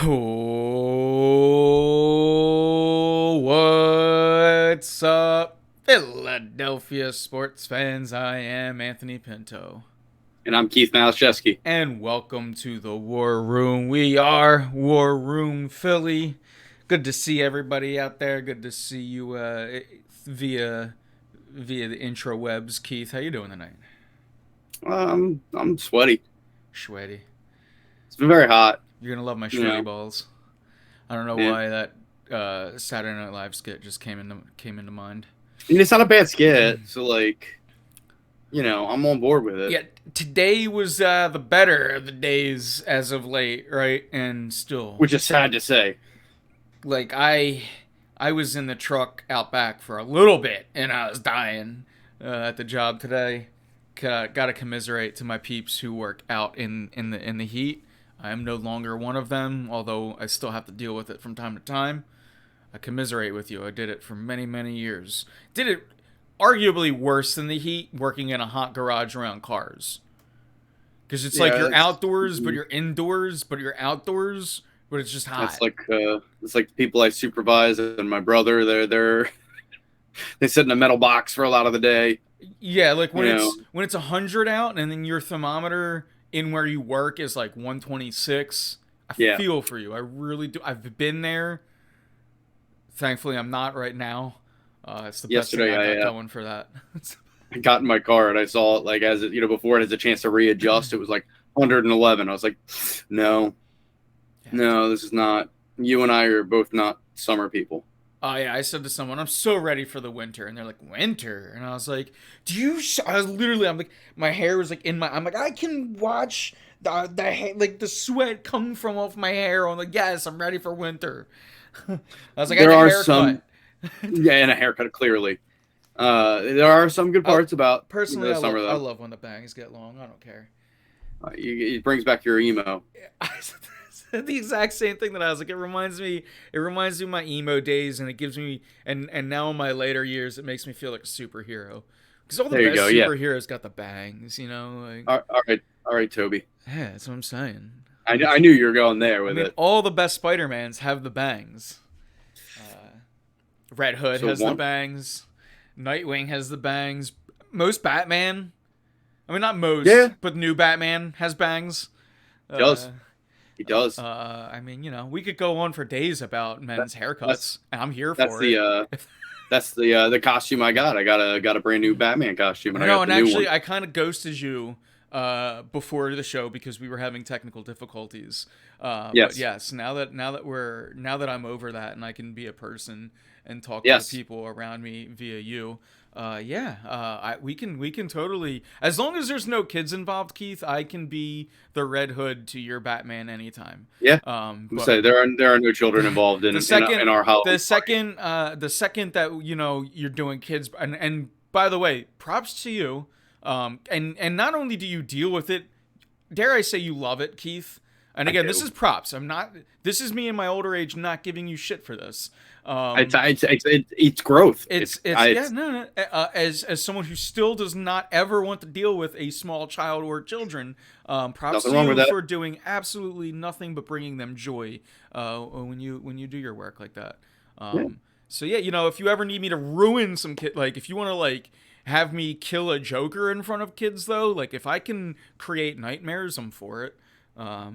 Oh, what's up, Philadelphia sports fans? I am Anthony Pinto. And I'm Keith Malashevsky. And welcome to the War Room. We are War Room Philly. Good to see everybody out there. Good to see you via the intrawebs. Keith, how you doing tonight? I'm sweaty. Sweaty. It's been very hot. You're gonna love my You sweaty know. balls. I don't know Yeah. why that Saturday Night Live skit just came into mind. I mean, it's not a bad skit. So, I'm on board with it. Yeah, today was the better of the days as of late, right? And still, Which is sad to say. like I was in the truck out back for a little bit, and I was dying at the job today. Got to commiserate to my peeps who work out in the heat. I am no longer one of them, although I still have to deal with it from time to time. I commiserate with you. I did it for many, many years. Did it arguably worse than the heat, working in a hot garage around cars. Because it's like you're outdoors, but you're indoors, but you're outdoors, but it's just hot. It's like the people I supervise and my brother. They sit in a metal box for a lot of the day. Yeah, like when it's 100 out, and then your thermometer in where you work is like 126. I feel for you. I really do. I've been there. Thankfully, I'm not right now. It's the best thing I got going for that. I got in my car and I saw it before it has a chance to readjust. It was like 111. I was like, no, this is not. You and I are both not summer people. Oh yeah, I said to someone, I'm so ready for the winter, and they're like, winter, and I was like, I'm like, my hair was like I'm like, I can watch the sweat come from off my hair. I'm like, yes, I'm ready for winter. I was like, There I are need a haircut. some, and a haircut clearly. There are some good parts about personally. the summer, I love when the bangs get long. I don't care. It brings back your emo. I said the exact same thing that I was like. It reminds me of my emo days, and it gives me and now in my later years, it makes me feel like a superhero. Because all the best superheroes got the bangs, Like, all right, Toby. Yeah, that's what I'm saying. I knew you were going there with it. All the best Spider-Mans have the bangs. Red Hood has the bangs. Nightwing has the bangs. Most Batman, I mean not most, but new Batman has bangs. He does. I mean, we could go on for days about men's haircuts, and I'm here for it. That's the costume I got. I got a brand new Batman costume. And actually, I kind of ghosted you before the show because we were having technical difficulties. Yes. But yes. Now that I'm over that and I can be a person and talk to the people around me via you. We can totally, as long as there's no kids involved, Keith, I can be the Red Hood to your Batman anytime. Yeah. But there are no children involved in our house. The second that you're doing kids, and by the way, props to you. And not only do you deal with it, dare I say you love it, Keith. And again, this is props. This is me in my older age not giving you shit for this. It's growth. As someone who still does not ever want to deal with a small child or children, props to you for doing absolutely nothing but bringing them joy when you do your work like that. So yeah, if you ever need me to ruin some kid, like if you want to have me kill a Joker in front of kids, though, like if I can create nightmares, I'm for it. I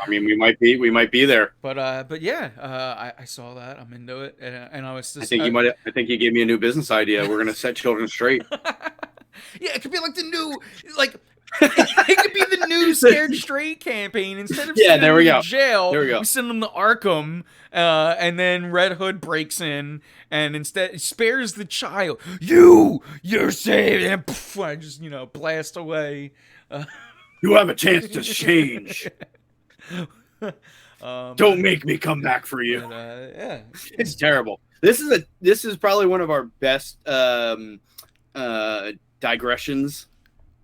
mean, we might be there. But yeah, I saw that. I'm into it, and I was just. I think you gave me a new business idea. We're gonna set children straight. Yeah, it could be like the new, it could be the new Scared Straight campaign. Instead of sending them to jail, we send them to Arkham, and then Red Hood breaks in and instead spares the child. You're saved, and poof, I just blast away. You have a chance to change. Don't make me come back for you. Yeah, it's terrible. This is probably one of our best digressions.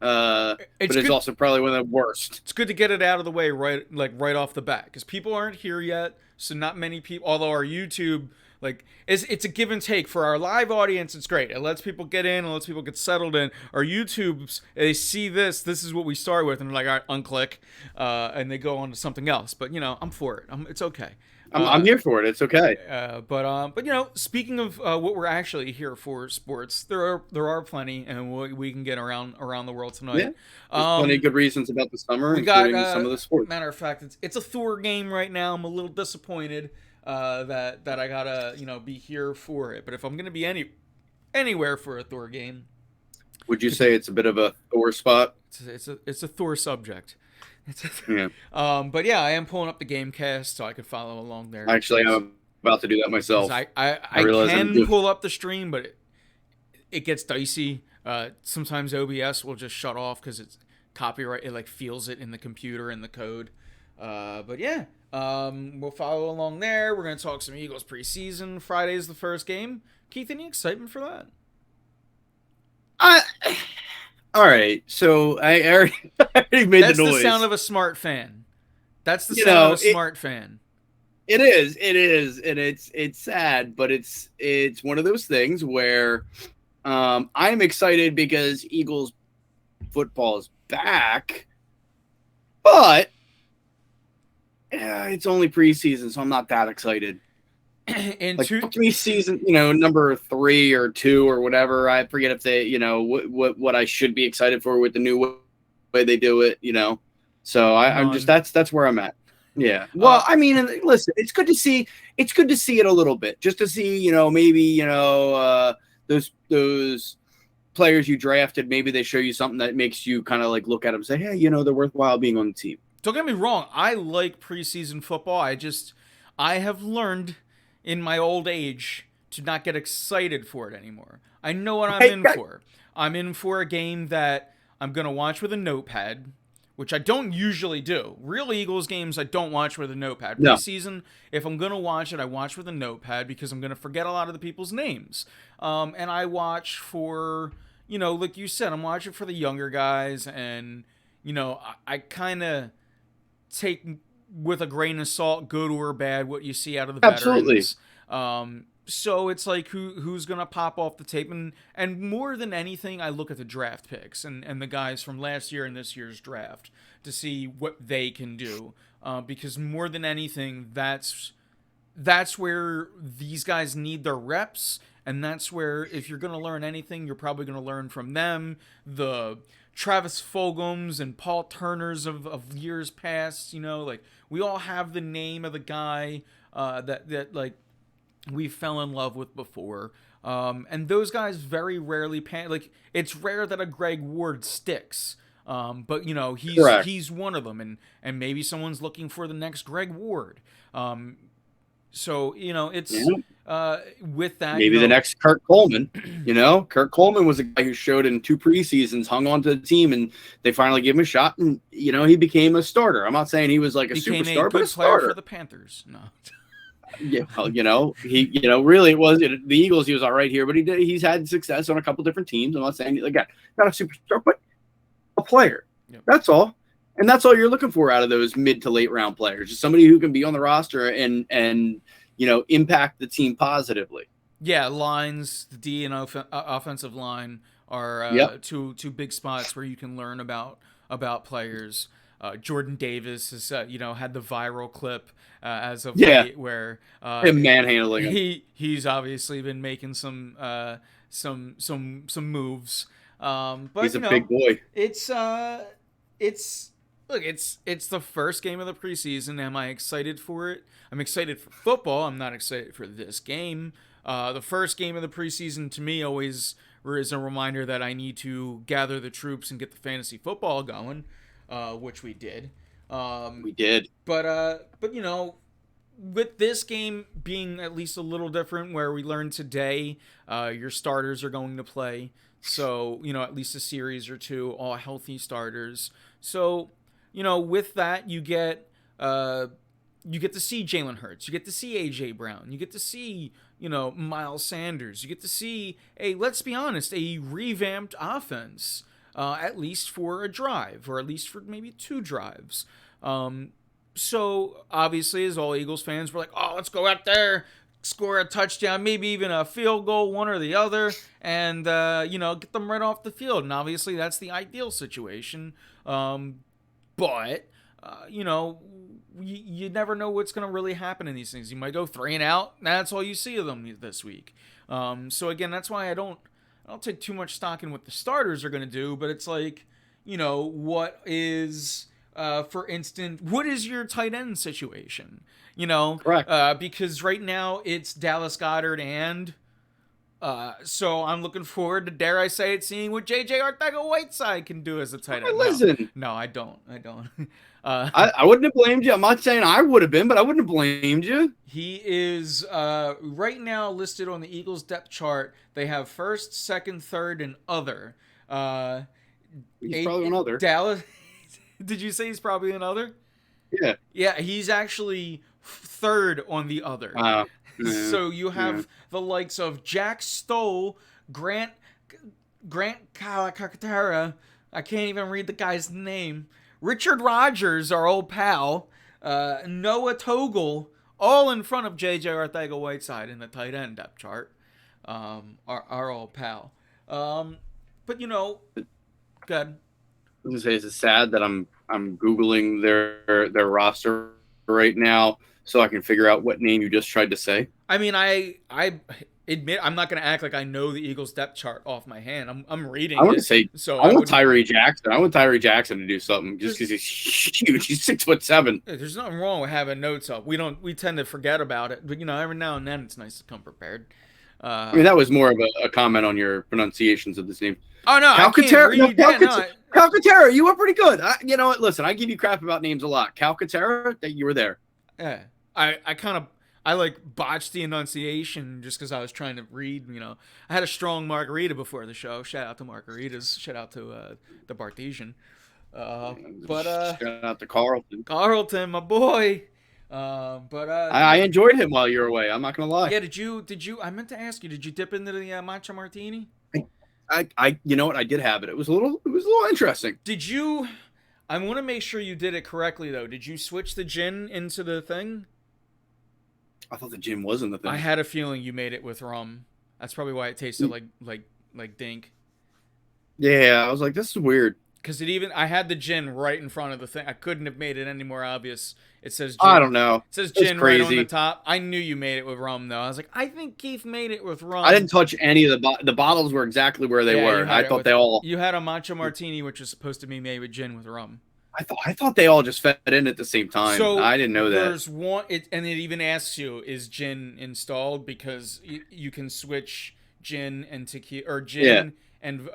But it's also probably one of the worst. It's good to get it out of the way right off the bat because people aren't here yet. So not many people. Although our YouTube Like it's a give and take for our live audience. It's great. It lets people get in. It lets people get settled in. Our YouTubes, they see this. This is what we start with, and they're like, all right, unclick, and they go on to something else. But it's for it. It's okay. I'm here for it. It's okay. But speaking of what we're actually here for, sports, there are plenty, and we can get around the world tonight. Yeah. There's plenty of good reasons about the summer, We got including some of the sports. matter of fact, it's a Thor game right now. I'm a little disappointed that I gotta be here for it. But if I'm gonna be anywhere for a Thor game, would you say it's a bit of a Thor spot? It's a Thor subject. Yeah. But yeah, I am pulling up the Gamecast so I could follow along there. Actually, I'm about to do that myself. I can pull up the stream, but it gets dicey. Sometimes OBS will just shut off because it's copyright. It like feels it in the computer and the code. But yeah, we'll follow along there. We're gonna talk some Eagles preseason. Friday's the first game. Keith, any excitement for that? All right, so I already made That's the noise. That's the sound of a smart fan. That's the sound of a smart fan. It is, and it's sad, but it's one of those things where I'm excited because Eagles football is back, but it's only preseason, so I'm not that excited. Preseason, number 3 or 2 or whatever. I forget if they, what I should be excited for with the new way they do it, So I'm just that's where I'm at. Yeah. Well, I mean, listen, it's good to see it a little bit, just to see, maybe those players you drafted, maybe they show you something that makes you kind of like look at them and say, hey, they're worthwhile being on the team. Don't get me wrong. I like preseason football. I have learned in my old age to not get excited for it anymore. I know what I'm in for. I'm in for a game that I'm going to watch with a notepad, which I don't usually do. Real Eagles games, I don't watch with a notepad. No. Preseason, if I'm going to watch it, I watch with a notepad because I'm going to forget a lot of the people's names. And I watch for, like you said, I'm watching for the younger guys. And, I kind of take with a grain of salt, good or bad, what you see out of the veterans. So it's like who's gonna pop off the tape, and more than anything, I look at the draft picks and the guys from last year and this year's draft to see what they can do, because more than anything, that's where these guys need their reps, and that's where if you're gonna learn anything, you're probably gonna learn from them. The Travis Fulghams and Paul Turners of years past, like we all have the name of the guy that like we fell in love with before, and those guys very rarely like it's rare that a Greg Ward sticks, but he's one of them, and maybe someone's looking for the next Greg Ward. So it's with that, maybe the next Kirk Coleman. Kirk Coleman was a guy who showed in 2 preseasons, hung on to the team, and they finally gave him a shot, and he became a starter. I'm not saying he was like a superstar, but a starter for the Panthers. No. Yeah, well, he, really it was the Eagles. He was all right here, but he's had success on a couple different teams. I'm not saying again, not a superstar, but a player. Yep. That's all. And that's all you're looking for out of those mid to late round players. Just somebody who can be on the roster and impact the team positively. Yeah, lines, the D and offensive line are two big spots where you can learn about players. Jordan Davis has had the viral clip as of late where him manhandling him. He's obviously been making some moves. But he's a big boy. It's the first game of the preseason. Am I excited for it? I'm excited for football. I'm not excited for this game. The first game of the preseason to me always is a reminder that I need to gather the troops and get the fantasy football going, which we did. We did. But with this game being at least a little different, where we learned today your starters are going to play. So, at least a series or 2, all healthy starters. So, with that, you get to see Jalen Hurts. You get to see A.J. Brown. You get to see, Miles Sanders. You get to see let's be honest, a revamped offense, at least for a drive, or at least for maybe 2 drives. So, obviously, as all Eagles fans, we're like, oh, let's go out there, score a touchdown, maybe even a field goal, one or the other, and get them right off the field. And obviously, that's the ideal situation. But you never know what's going to really happen in these things. You might go 3-and-out. That's all you see of them this week. So again, that's why I don't take too much stock in what the starters are going to do. But it's like, what is, for instance, what is your tight end situation? Correct. Because right now it's Dallas Goedert and. So I'm looking forward to, dare I say it, seeing what J.J. Arcega-Whiteside can do as a tight end. Listen, no, I don't. I wouldn't have blamed you. I'm not saying I would have been, but I wouldn't have blamed you. He is right now listed on the Eagles depth chart. They have first, second, third, and other. He's probably another. Dallas. Did you say he's probably another? Yeah. Yeah, he's actually third on the other. So you have the likes of Jack Stoll, Grant Calcaterra. I can't even read the guy's name. Richard Rodgers, our old pal. Noah Togel, all in front of J.J. Arcega-Whiteside in the tight end depth chart. Our old pal. But good. I was gonna say, it's sad that I'm Googling their roster right now so I can figure out what name you just tried to say. I mean, I admit I'm not going to act like I know the Eagles depth chart off my hand. I'm reading. I want to say, so I want Tyree Jackson. I want Tyree Jackson to do something just because he's huge. He's 6'7". There's nothing wrong with having notes up. We tend to forget about it, but every now and then it's nice to come prepared. I mean, that was more of a comment on your pronunciations of this name. Oh no, Calcaterra, you were pretty good. You know what? Listen, I give you crap about names a lot. Calcaterra, that you were there. Yeah, I like botched the enunciation just because I was trying to read. I had a strong margarita before the show. Shout out to margaritas. Shout out to the Bartesian. Shout out to Carlton. Carlton, my boy. I enjoyed him while you were away. I'm not gonna lie. Yeah, did you? I meant to ask you. Did you dip into the matcha martini? You know what? I did have it. It was a little interesting. Did you? I want to make sure you did it correctly though. Did you switch the gin into the thing? I thought the gin wasn't the thing. I had a feeling you made it with rum. That's probably why it tasted like dink. Yeah, I was like, this is weird. Because I had the gin right in front of the thing. I couldn't have made it any more obvious. It says gin. I don't know. It says gin right on the top. I knew you made it with rum, though. I was like, I think Keith made it with rum. I didn't touch any of the bottles were exactly where they were. I thought they all... You had a matcha martini, which was supposed to be made with gin with rum. I thought they all just fed in at the same time. So I didn't know that. There's one, and it even asks you, is gin installed? Because you can switch gin and tequila, or gin and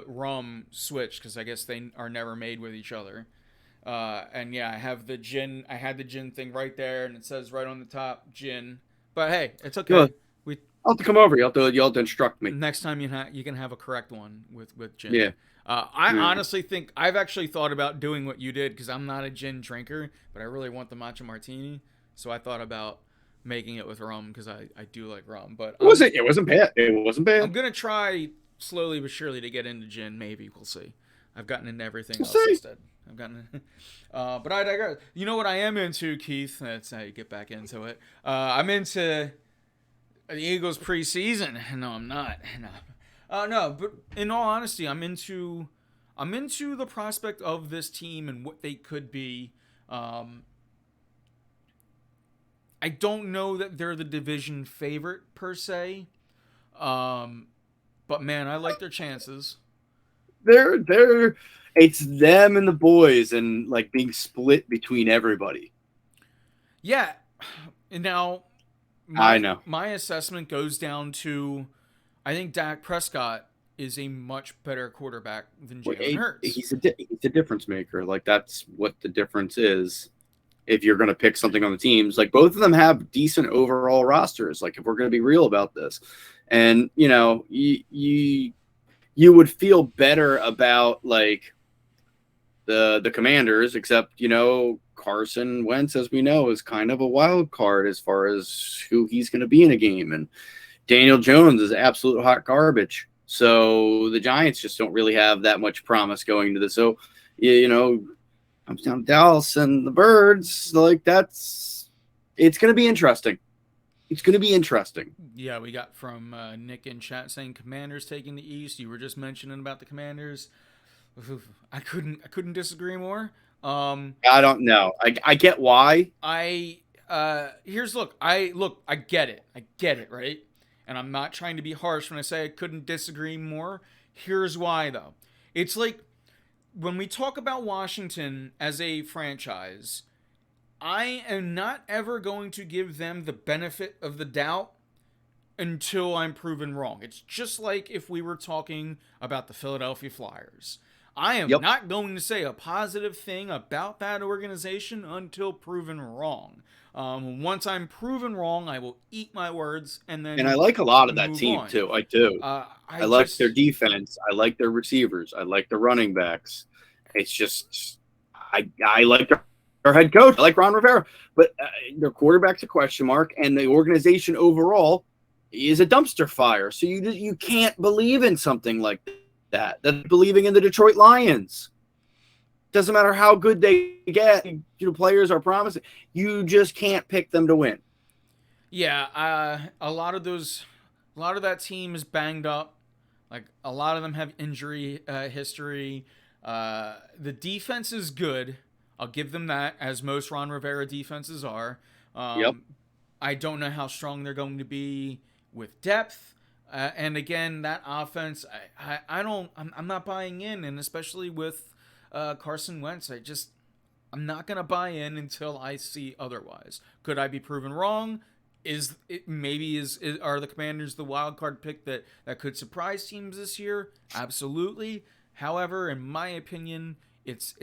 rum switch, because I guess they are never made with each other. And yeah, I had the gin thing right there, and it says right on the top, gin. But hey, it's okay. Good. I'll have to come over. You'll have to instruct me. Next time you can have a correct one with gin. Yeah. I honestly think I've actually thought about doing what you did, because I'm not a gin drinker, but I really want the matcha martini. So I thought about making it with rum, because I do like rum. But it wasn't bad. It wasn't bad. I'm gonna try slowly but surely to get into gin. Maybe we'll see. I've gotten into everything else instead. But I digress. You know what I am into, Keith? That's how you get back into it. I'm into the Eagles preseason. No, I'm not. No, but in all honesty, I'm into the prospect of this team and what they could be. I don't know that they're the division favorite per se. But man, I like their chances. It's them and the boys, and like being split between everybody. Yeah. And now I know. My assessment goes down to, I think Dak Prescott is a much better quarterback than Jalen Hurts. He's a difference maker. Like, that's what the difference is. If you're going to pick something on the teams, like, both of them have decent overall rosters. Like, if we're going to be real about this, and you would feel better about like the Commanders, except Carson Wentz, as we know, is kind of a wild card as far as who he's going to be in a game, and Daniel Jones is absolute hot garbage. So the Giants just don't really have that much promise going into this. So comes down to Dallas and the Birds. Like, it's going to be interesting. It's going to be interesting. Yeah, we got from Nick in chat saying Commanders taking the East. You were just mentioning about the Commanders. I couldn't disagree more. I don't know. I get why. I here's look, I get it, right? And I'm not trying to be harsh when I say I couldn't disagree more. Here's why though. It's like when we talk about Washington as a franchise, I am not ever going to give them the benefit of the doubt until I'm proven wrong. It's just like if we were talking about the Philadelphia Flyers. I am Yep. not going to say a positive thing about that organization until proven wrong. Once I'm proven wrong, I will eat my words and And I then like a lot of that move team on. too. I do. I I like their just defense. I like their receivers. I like their running backs. It's just I like their head coach. I like Ron Rivera, but their quarterback's a question mark, and the organization overall is a dumpster fire. So you can't believe in something like that. That's believing in the Detroit Lions. Doesn't matter how good they get. Players are promising. You just can't pick them to win. yeah, a lot of that team is banged up. Like a lot of them have injury history. The defense is good. I'll give them that, as most Ron Rivera defenses are. Yep. I don't know how strong they're going to be with depth. And again, that offense, I'm not buying in, and especially with Carson Wentz, I'm not gonna buy in until I see otherwise. Could I be proven wrong? Are the Commanders the wild card pick that could surprise teams this year? Absolutely. However, in my opinion, it's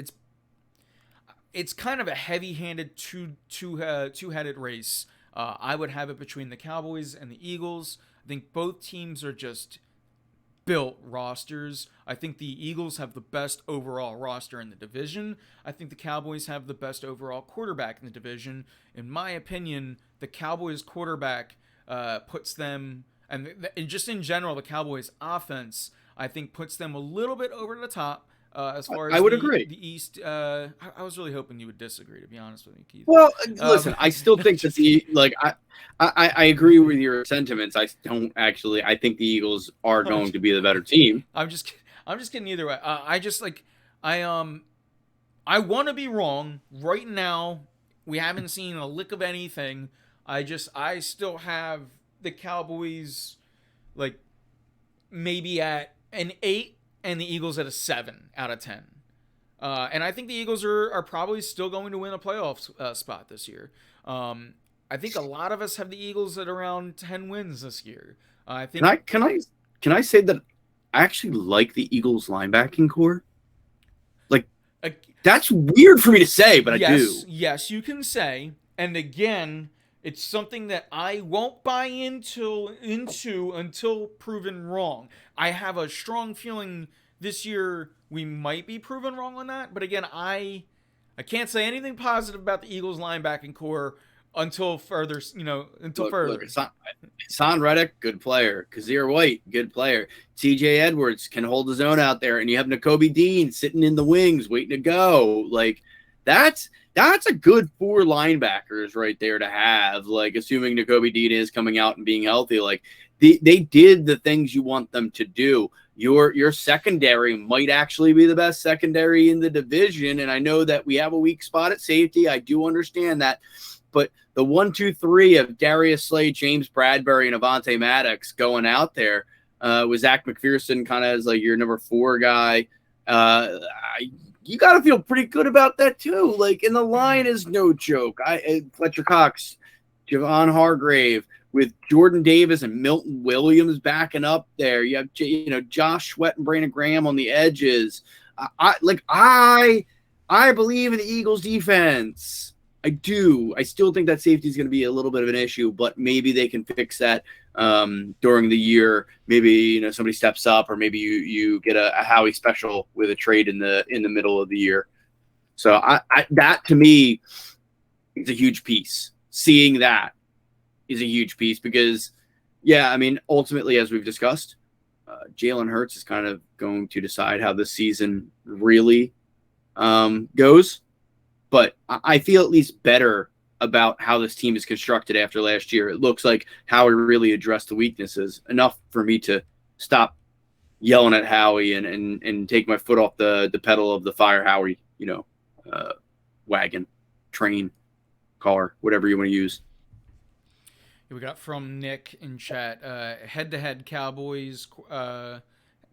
kind of a heavy-handed two-headed race. I would have it between the Cowboys and the Eagles. I think both teams are just built rosters. I think the Eagles have the best overall roster in the division. I think the Cowboys have the best overall quarterback in the division. In my opinion, the Cowboys quarterback puts them, and just in general, the Cowboys offense, I think puts them a little bit over the top. As far as I would agree. the East, I was really hoping you would disagree, to be honest with you, Keith. Well, listen, I still think that I agree with your sentiments. I don't actually. I think the Eagles are going to be the better team. I'm just kidding either way. I want to be wrong. Right now, we haven't seen a lick of anything. I still have the Cowboys like maybe at an 8 and the Eagles at a 7 out of 10. And I think the Eagles are probably still going to win a playoff spot this year. I think a lot of us have the Eagles at around 10 wins this year. I think. Can I say that I actually like the Eagles linebacking core? Like that's weird for me to say, but I do. Yes, you can say. And again, it's something that I won't buy into until proven wrong. I have a strong feeling this year we might be proven wrong on that. But again, I can't say anything positive about the Eagles linebacking core until further. Look, Hassan Reddick, good player. Kazir White, good player. TJ Edwards can hold his own out there, and you have Nakobe Dean sitting in the wings waiting to go. Like that's a good 4 linebackers right there to have. Like assuming Nakobe Dean is coming out and being healthy, like they did the things you want them to do. Your secondary might actually be the best secondary in the division, and I know that we have a weak spot at safety. I do understand that, but the 1, 2, 3 of Darius Slade, James Bradbury, and Avonte Maddox going out there with Zach McPherson kind of as like your number 4 guy. You got to feel pretty good about that too. Like, and the line is no joke. Fletcher Cox, Javon Hargrave with Jordan Davis and Milton Williams backing up there. You have Josh Sweat and Brandon Graham on the edges. I believe in the Eagles defense. I do. I still think that safety is going to be a little bit of an issue, but maybe they can fix that during the year. Maybe somebody steps up, or maybe you get a Howie special with a trade in the middle of the year. So that to me is a huge piece. Seeing that is a huge piece because, yeah, I mean, ultimately, as we've discussed, Jalen Hurts is kind of going to decide how the season really goes. But I feel at least better about how this team is constructed after last year. It looks like Howie really addressed the weaknesses enough for me to stop yelling at Howie and take my foot off the pedal of the fire Howie, wagon, train, car, whatever you want to use. We got from Nick in chat, head-to-head Cowboys,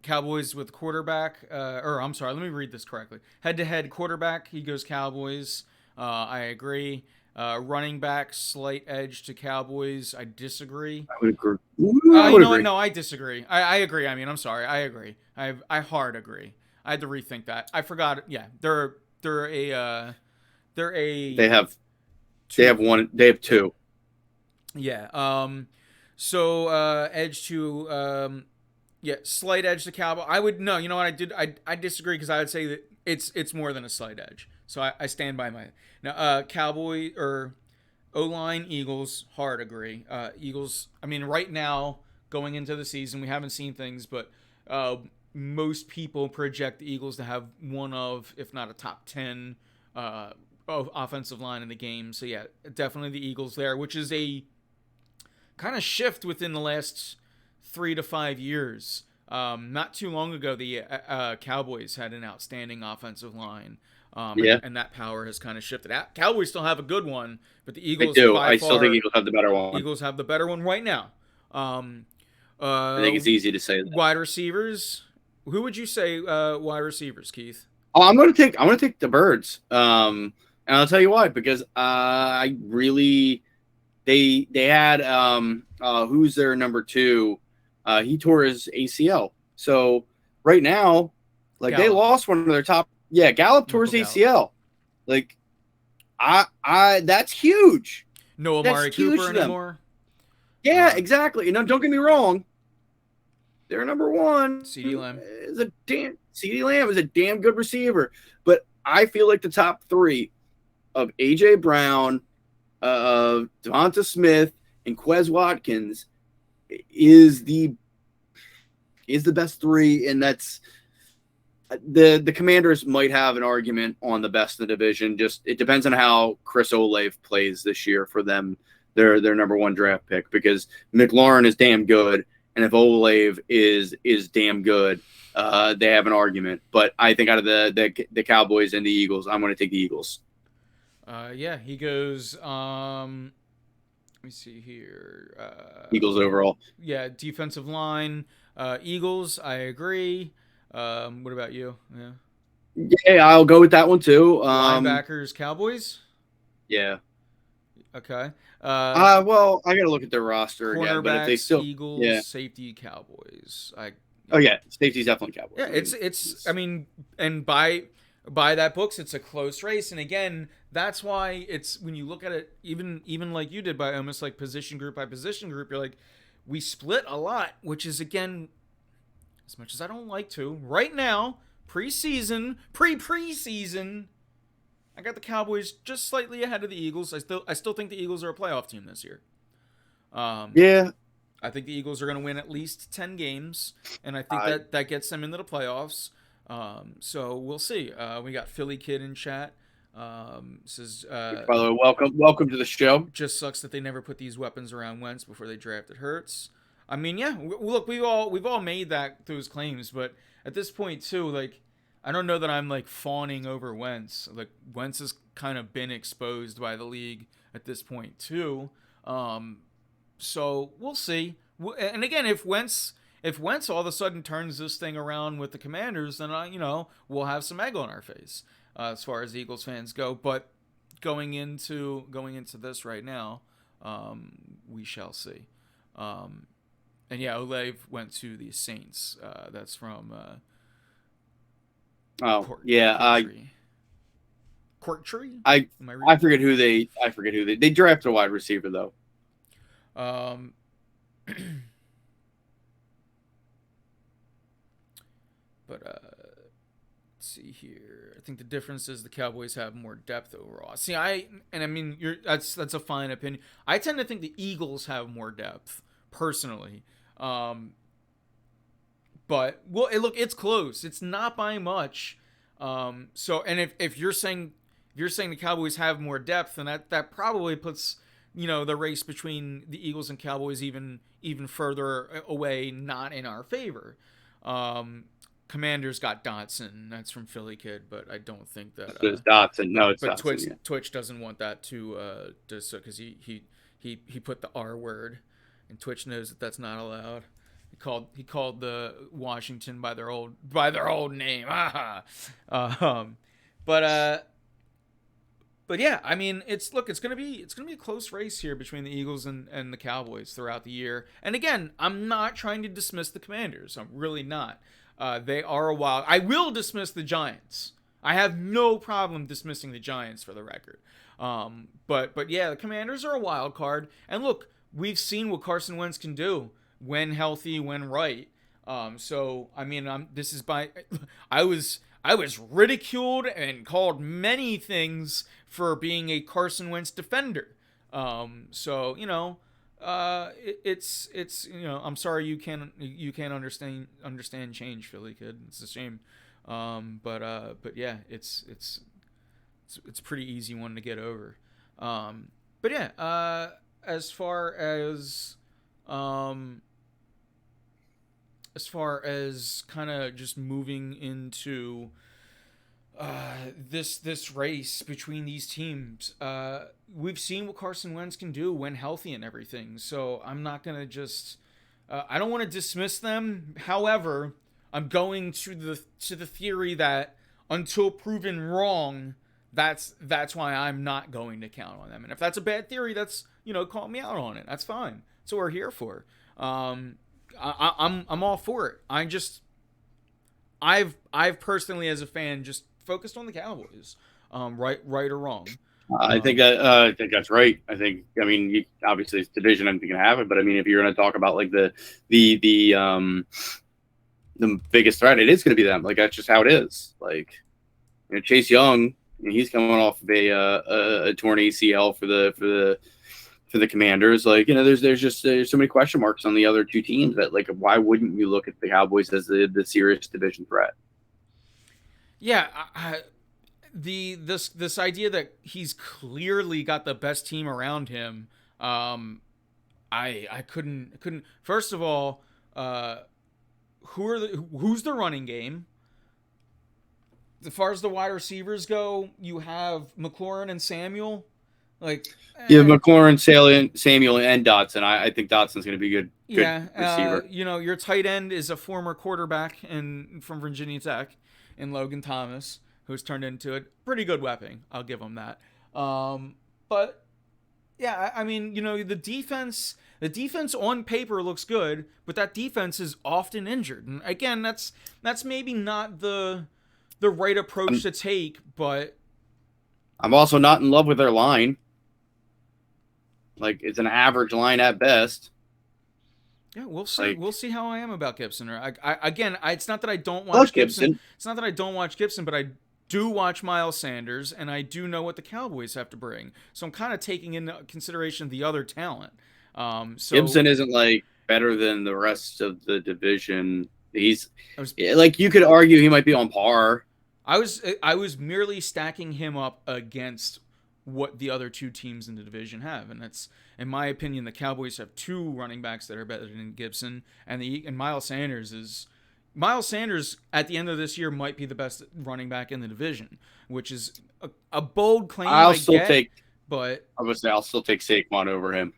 Cowboys with quarterback, or I'm sorry, let me read this correctly. Head-to-head quarterback, he goes Cowboys. I agree. Running back, slight edge to Cowboys. I disagree. I would agree. You know what? No, I disagree. I agree. I mean, I'm sorry. I agree. I hard agree. I had to rethink that. I forgot. Yeah, they have one. They have two. Yeah. So edge to yeah, slight edge to Cowboy. I would no. You know what? I disagree because I would say that it's more than a slight edge. So I stand by my now. Cowboy or O-line, Eagles, hard agree. Eagles. I mean, right now going into the season, we haven't seen things, but most people project the Eagles to have one of, if not a top 10 offensive line in the game. So yeah, definitely the Eagles there, which is a kind of shift within the last 3 to 5 years. Not too long ago, the Cowboys had an outstanding offensive line. And that power has kind of shifted. Cowboys still have a good one, but the Eagles do. I still think Eagles have the better one. Eagles have the better one right now. I think it's easy to say that. Wide receivers. Who would you say wide receivers, Keith? Oh, I'm gonna take the Birds. And I'll tell you why. Because I really they had who's their number 2? He tore his ACL. So right now, like Gallup. They lost one of their top. Yeah, Gallup tore his ACL. Like, I that's huge. No Amari Cooper anymore. Yeah, exactly. Don't get me wrong. Their number 1 CeeDee Lamb is a damn good receiver. But I feel like the top 3 of AJ Brown, of Devonta Smith, and Quez Watkins is the best 3, and that's the Commanders might have an argument on the best in the division. Just it depends on how Chris Olave plays this year for them. Their number 1 draft pick, because McLaurin is damn good, and if Olave is damn good, they have an argument. But I think out of the Cowboys and the Eagles, I'm going to take the Eagles. Yeah, he goes. Let me see here. Eagles overall. Yeah, defensive line. Eagles. I agree. What about you? Yeah, I'll go with that one too. Linebackers, Cowboys. Yeah. Okay. Well, I got to look at their roster again, but if they still Eagles, safety, Cowboys. Oh yeah, safety's definitely Cowboys. Yeah, it's. I mean, and by that books, it's a close race, and again, that's why it's when you look at it, even like you did, by almost like position group by position group, you're like, we split a lot, which is again, as much as I don't like to, right now, preseason, I got the Cowboys just slightly ahead of the Eagles. I still think the Eagles are a playoff team this year. Yeah. I think the Eagles are going to win at least 10 games, and I think that gets them into the playoffs. So we'll see. We got Philly Kid in chat. Says, by the way, welcome to the show. Just sucks that they never put these weapons around Wentz before they drafted Hurts. I mean, yeah, look, we've all made those claims, but at this point too, like, I don't know that I'm like fawning over Wentz. Like, Wentz has kind of been exposed by the league at this point too. So we'll see. And again, if Wentz all of a sudden turns this thing around with the Commanders, then we'll have some egg on our face as far as Eagles fans go. But going into this right now, we shall see. And yeah, Olave went to the Saints. That's from. Courttree. I forget who they drafted a wide receiver though. But let's see here. I think the difference is the Cowboys have more depth overall. See, that's a fine opinion. I tend to think the Eagles have more depth personally. But it's close. It's not by much. So, and if you're saying if you're saying the Cowboys have more depth, then that probably puts the race between the Eagles and Cowboys even further away, not in our favor. Um, Commanders got Dotson. That's from Philly Kid, but I don't think that. It's Dotson. No, it's But Dotson. Yeah. Twitch doesn't want that to because he put the R word, and Twitch knows that that's not allowed. He called the Washington by their old name. um, but but yeah, I mean, it's gonna be a close race here between the Eagles and the Cowboys throughout the year. And again, I'm not trying to dismiss the Commanders. I'm really not. They are a wild. I will dismiss the Giants. I have no problem dismissing the Giants for the record. But yeah, the Commanders are a wild card. And look, we've seen what Carson Wentz can do when healthy, when right. So I mean, this is by. I was ridiculed and called many things for being a Carson Wentz defender. So it's I'm sorry you can't understand change, Philly Kid. It's a shame. But yeah, it's a pretty easy one to get over. But yeah, as far as kind of just moving into this race between these teams, we've seen what Carson Wentz can do when healthy and everything. So I'm not gonna just I don't want to dismiss them. However, I'm going to the theory that until proven wrong, that's why I'm not going to count on them. And if that's a bad theory, that's call me out on it. That's fine. That's what we're here for. I'm all for it. I've personally as a fan just focused on the Cowboys, right or wrong. I think that's right. I mean, obviously it's division. I'm thinking have it, but I mean, if you're going to talk about like the biggest threat, it is going to be them. Like that's just how it is. Like Chase Young, he's coming off of a torn ACL for the Commanders. Like there's so many question marks on the other two teams that like why wouldn't you look at the Cowboys as the serious division threat? Yeah, this idea that he's clearly got the best team around him. I couldn't. First of all, who's the running game? As far as the wide receivers go, you have McLaurin and Samuel. Yeah, McLaurin, Samuel, and Dotson. I think Dotson's going to be a good receiver. Your tight end is a former quarterback from Virginia Tech, in Logan Thomas, who's turned into a pretty good weapon. I'll give him that. But yeah, I mean, the defense on paper looks good, but that defense is often injured. And again, that's maybe not the right approach to take, but I'm also not in love with their line. Like it's an average line at best. Yeah, we'll see. We'll see how I am about Gibson. It's not that I don't watch Gibson. It's not that I don't watch Gibson, but I do watch Miles Sanders, and I do know what the Cowboys have to bring. So I'm kind of taking into consideration the other talent. Gibson isn't like better than the rest of the division. He's like you could argue he might be on par. I was merely stacking him up against what the other two teams in the division have, and that's, in my opinion, the Cowboys have two running backs that are better than Gibson, and Miles Sanders at the end of this year might be the best running back in the division, which is a bold claim. I'll still take Saquon over him.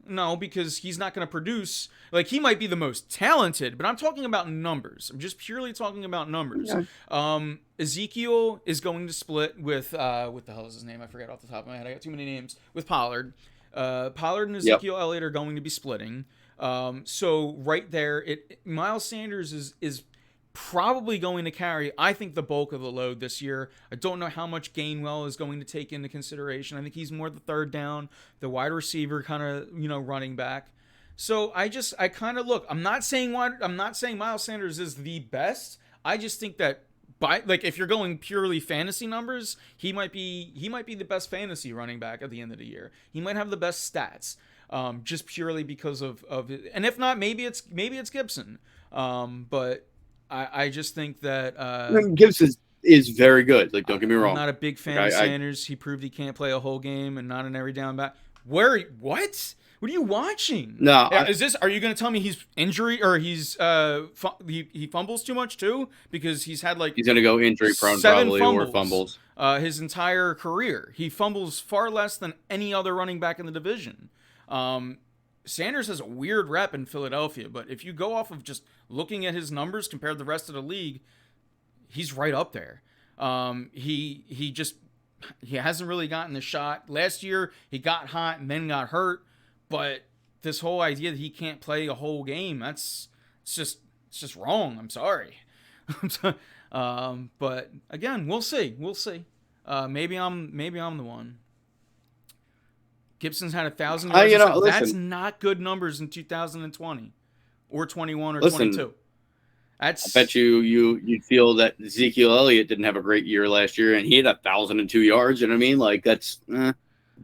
No, because he's not going to produce. Like, he might be the most talented, but I'm talking about numbers. I'm just purely talking about numbers. Yeah. Ezekiel is going to split with what the hell is his name? I forget off the top of my head. I got too many names. With Pollard. Pollard and Ezekiel Elliott are going to be splitting. So right there, Miles Sanders is probably going to carry, I think, the bulk of the load this year. I don't know how much Gainwell is going to take into consideration. I think he's more the third down, the wide receiver kind of, running back. So I kind of look. I'm not saying Miles Sanders is the best. I just think that if you're going purely fantasy numbers, he might be the best fantasy running back at the end of the year. He might have the best stats, just purely because of it. And if not, maybe it's Gibson. But I just think that is very good. Like, don't get me I'm wrong. not a big Like, fan of Sanders. He proved he can't play a whole game and not an every down back. What? What are you watching? no, Is this? Are you going to tell me he's injury or he's he fumbles too much too? Because he's had like he's gonna go injury prone 7 probably or fumbles fumbles. his entire career. He fumbles far less than any other running back in the division. Sanders has a weird rep in Philadelphia, but if you go off of just looking at his numbers compared to the rest of the league, he's right up there. He hasn't really gotten the shot. Last year he got hot and then got hurt, but this whole idea that he can't play a whole game, it's just wrong. I'm sorry. But again, we'll see. Maybe I'm the one. Gibson's had 1,000 yards. That's not good numbers in 2020 or 21 or 22. I bet you'd feel that Ezekiel Elliott didn't have a great year last year, and he had 1,002 yards. You know what I mean? Like that's what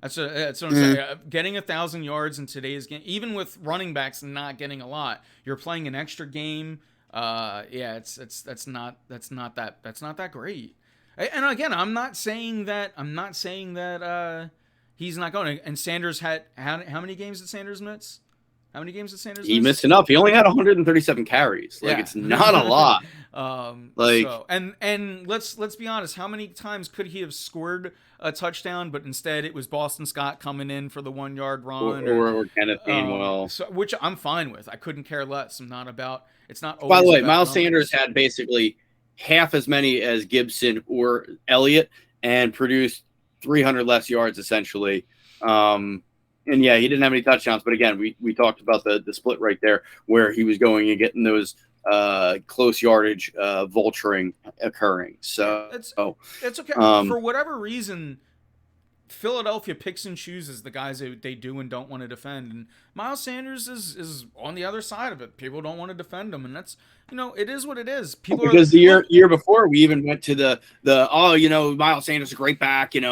I'm saying. Getting 1,000 yards in today's game, even with running backs not getting a lot, you're playing an extra game. That's not that great. And again, I'm not saying that he's not going. And Sanders had how many games did Sanders miss? How many games did Sanders miss? He missed enough. He only had 137 carries. Like, it's not a lot. And let's be honest. How many times could he have scored a touchdown? But instead, it was Boston Scott coming in for the 1 yard run, or Kenneth Gainwell. Which I'm fine with. I couldn't care less. I'm not about. It's not. By the way, Miles numbers. Sanders had basically half as many as Gibson or Elliott, and produced 300 less yards essentially. And yeah, he didn't have any touchdowns, but again, we talked about the split right there where he was going and getting those close yardage vulturing occurring. So it's okay. For whatever reason, Philadelphia picks and chooses the guys they do and don't want to defend, and Miles Sanders is on the other side of it. People don't want to defend him, and that's it is what it is. Because the year before we even went to the Miles Sanders is a great back. Nick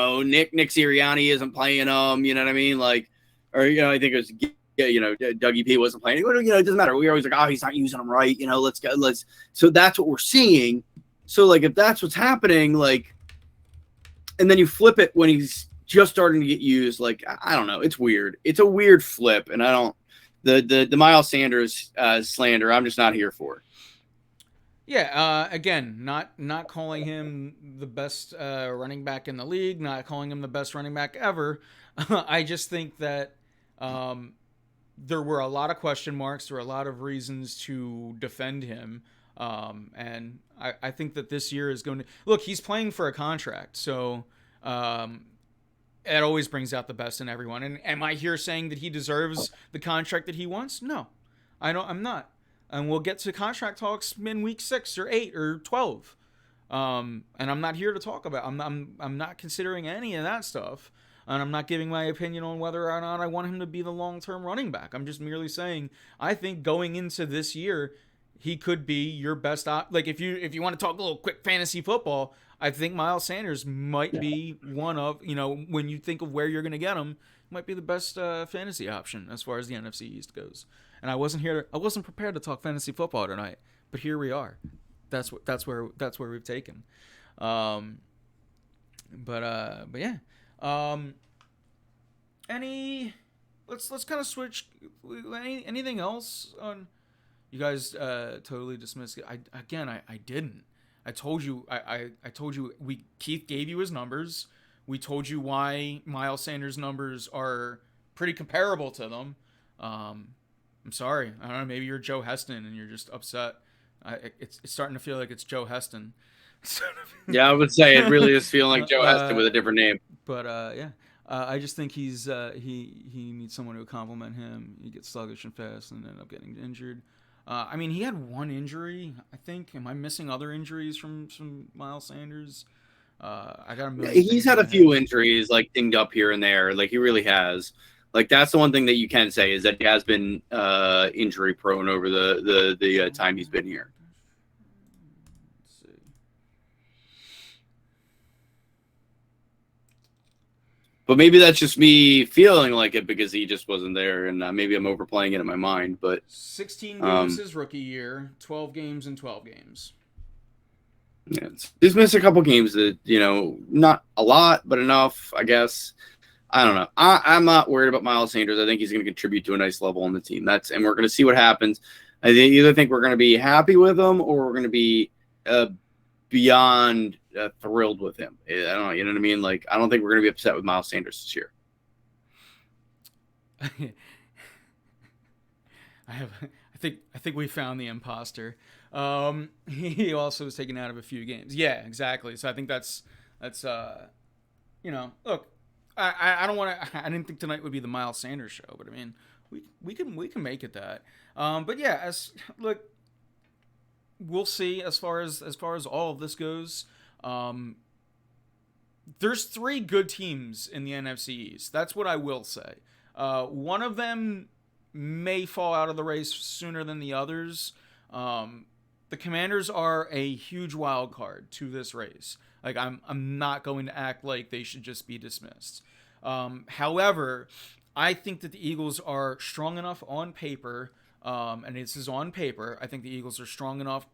Sirianni isn't playing him. You know what I mean? Like. Or, I think it was, Dougie P wasn't playing. It doesn't matter. We were always like, he's not using them right. Let's go. So that's what we're seeing. So, like, if that's what's happening, like, and then you flip it when he's just starting to get used, like, I don't know. It's weird. It's a weird flip. And I don't, the Miles Sanders slander, I'm just not here for. Yeah, again, not calling him the best running back in the league, not calling him the best running back ever. I just think that there were a lot of question marks. There were a lot of reasons to defend him. And I think that this year is going to... Look, he's playing for a contract, so it always brings out the best in everyone. And am I here saying that he deserves the contract that he wants? No, I'm not. And we'll get to contract talks in week 6 or 8 or 12. And I'm not here to talk about. I'm not considering any of that stuff, and I'm not giving my opinion on whether or not I want him to be the long-term running back. I'm just merely saying I think going into this year, he could be your best like if you want to talk a little quick fantasy football, I think Miles Sanders might be one of when you think of where you're going to get him, might be the best fantasy option as far as the NFC East goes. And I wasn't prepared to talk fantasy football tonight, but here we are. That's where we've taken. But yeah. Let's kind of switch. Anything else on? You guys totally dismissed it. I didn't. I told you. I told you. Keith gave you his numbers. We told you why Miles Sanders' numbers are pretty comparable to them. I'm sorry. I don't know. Maybe you're Joe Heston and you're just upset. It's starting to feel like it's Joe Heston. Yeah, I would say it really is feeling like Joe Heston with a different name. But yeah, I just think he needs someone to compliment him. He gets sluggish and fast and end up getting injured. I mean, he had one injury, I think. Am I missing other injuries from Miles Sanders? I got a million. He's had a few injuries, like dinged up here and there. Like he really has. Like that's the one thing that you can say is that he has been injury prone over the time he's been here. Let's see. But maybe that's just me feeling like it because he just wasn't there, and maybe I'm overplaying it in my mind. But 16 games his rookie year, 12 games and 12 games. Yeah, he's missed a couple games that, not a lot, but enough, I guess. I don't know. I'm not worried about Miles Sanders. I think he's going to contribute to a nice level on the team. And we're going to see what happens. Either think we're going to be happy with him or we're going to be beyond thrilled with him. I don't know. You know what I mean? Like, I don't think we're going to be upset with Miles Sanders this year. I think we found the imposter. He also was taken out of a few games. Yeah, exactly. So I think that's look, I don't want to. I didn't think tonight would be the Miles Sanders show, but I mean, we can make it that. But yeah, look, we'll see as far as all of this goes. There's three good teams in the NFC East. That's what I will say. One of them may fall out of the race sooner than the others. The Commanders are a huge wild card to this race. Like, I'm not going to act like they should just be dismissed. However, I think that the Eagles are strong enough on paper, and this is on paper. I think the Eagles are strong enough,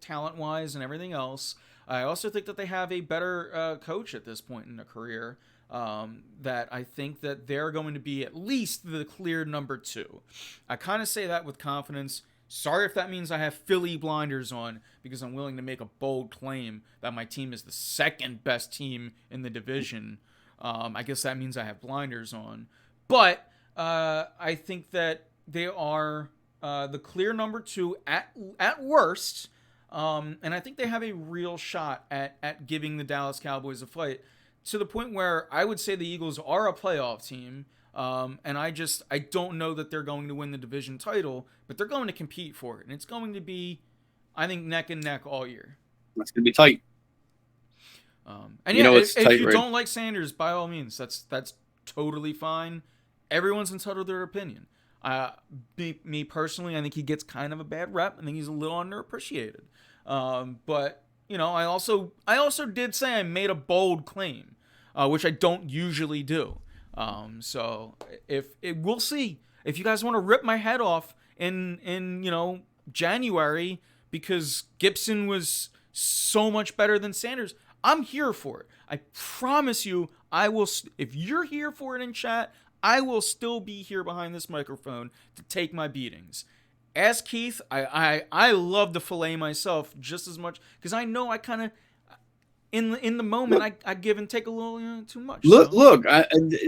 talent-wise and everything else. I also think that they have a better coach at this point in their career. That I think that they're going to be at least the clear number 2. I kind of say that with confidence. Sorry if that means I have Philly blinders on, because I'm willing to make a bold claim that my team is the second best team in the division. I guess that means I have blinders on. But I think that they are the clear number 2 at worst. And I think they have a real shot at giving the Dallas Cowboys a fight, to the point where I would say the Eagles are a playoff team. And I don't know that they're going to win the division title, but they're going to compete for it. And it's going to be, I think, neck and neck all year. That's going to be tight. And if you don't like Sanders, by all means, that's totally fine. Everyone's entitled to their opinion. Me personally, I think he gets kind of a bad rep. I think he's a little underappreciated. But I also did say I made a bold claim, which I don't usually do. So we'll see. If you guys want to rip my head off in January because Gibson was so much better than Sanders, I'm here for it. I promise you, I will. If you're here for it in chat, I will still be here behind this microphone to take my beatings. Ask Keith. I love to fillet myself just as much, because I know I kind of in the moment I give and take a little too much. Look.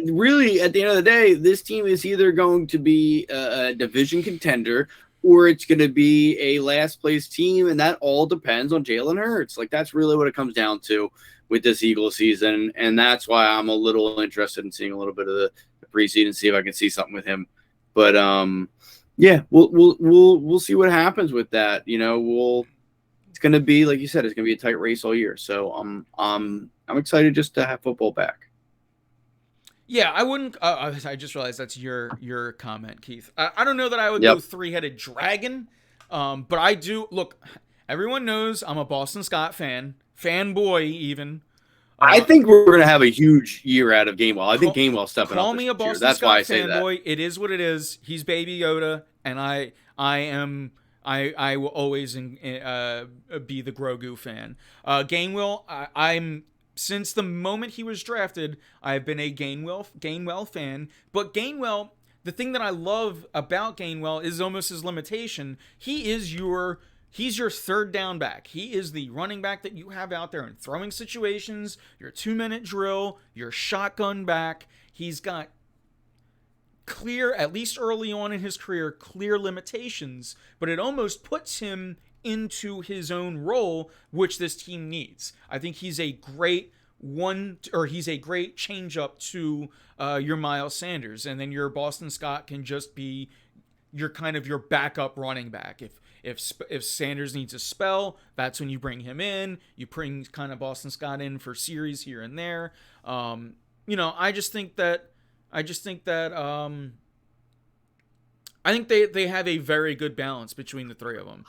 Really, at the end of the day, this team is either going to be a division contender or it's going to be a last place team, and that all depends on Jalen Hurts. Like, that's really what it comes down to with this Eagles season, and that's why I'm a little interested in seeing a little bit of the preseason, see if I can see something with him. But yeah, we'll see what happens with that. It's going to be, like you said, it's going to be a tight race all year. So I'm excited just to have football back. Yeah, I wouldn't. I just realized that's your comment, Keith. I don't know that I would go 3-headed dragon, but I do. Look, everyone knows I'm a Boston Scott fanboy even. I think we're going to have a huge year out of Gainwell. I think Gainwell's stepping up. Call me a Boston Scott fanboy. It is what it is. He's Baby Yoda, and I will always be the Grogu fan. Gainwell, I'm. Since the moment he was drafted, I've been a Gainwell fan. But Gainwell, the thing that I love about Gainwell is almost his limitation. He's your third down back. He is the running back that you have out there in throwing situations, your 2-minute drill, your shotgun back. He's got clear, at least early on in his career, clear limitations, but it almost puts him into his own role, which this team needs. I think he's a great change up to your Miles Sanders, and then your Boston Scott can just be your backup running back. If Sanders needs a spell, that's when you bring him in. You bring kind of Boston Scott in for series here and there. I think they have a very good balance between the three of them.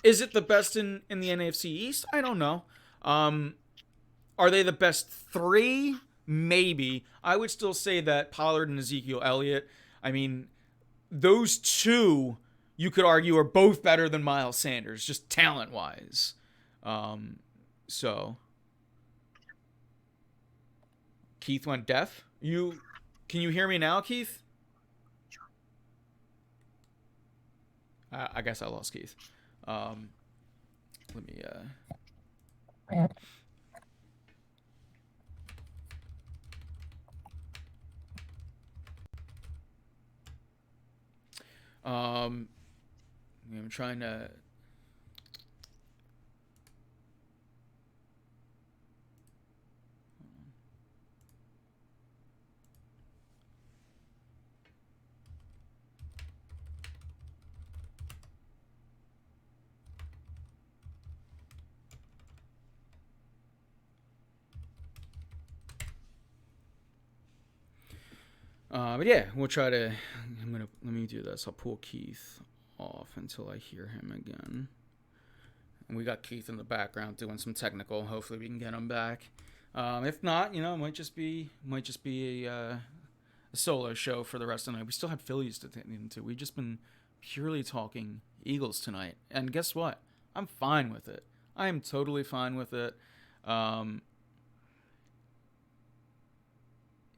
Is it the best in the NFC East? I don't know. Are they the best 3? Maybe. I would still say that Pollard and Ezekiel Elliott, I mean, those two, you could argue, are both better than Miles Sanders, just talent-wise. Um, so Keith went deaf. Can you hear me now, Keith? I guess I lost Keith. Um, let me. Um, I'm trying to. But yeah, we'll try to. Let me do this. I'll pull Keith off until I hear him again. And we got Keith in the background doing some technical. Hopefully, we can get him back. If not, it might just be a solo show for the rest of the night. We still have Phillies to tend into. We've just been purely talking Eagles tonight, and guess what? I'm fine with it. I am totally fine with it.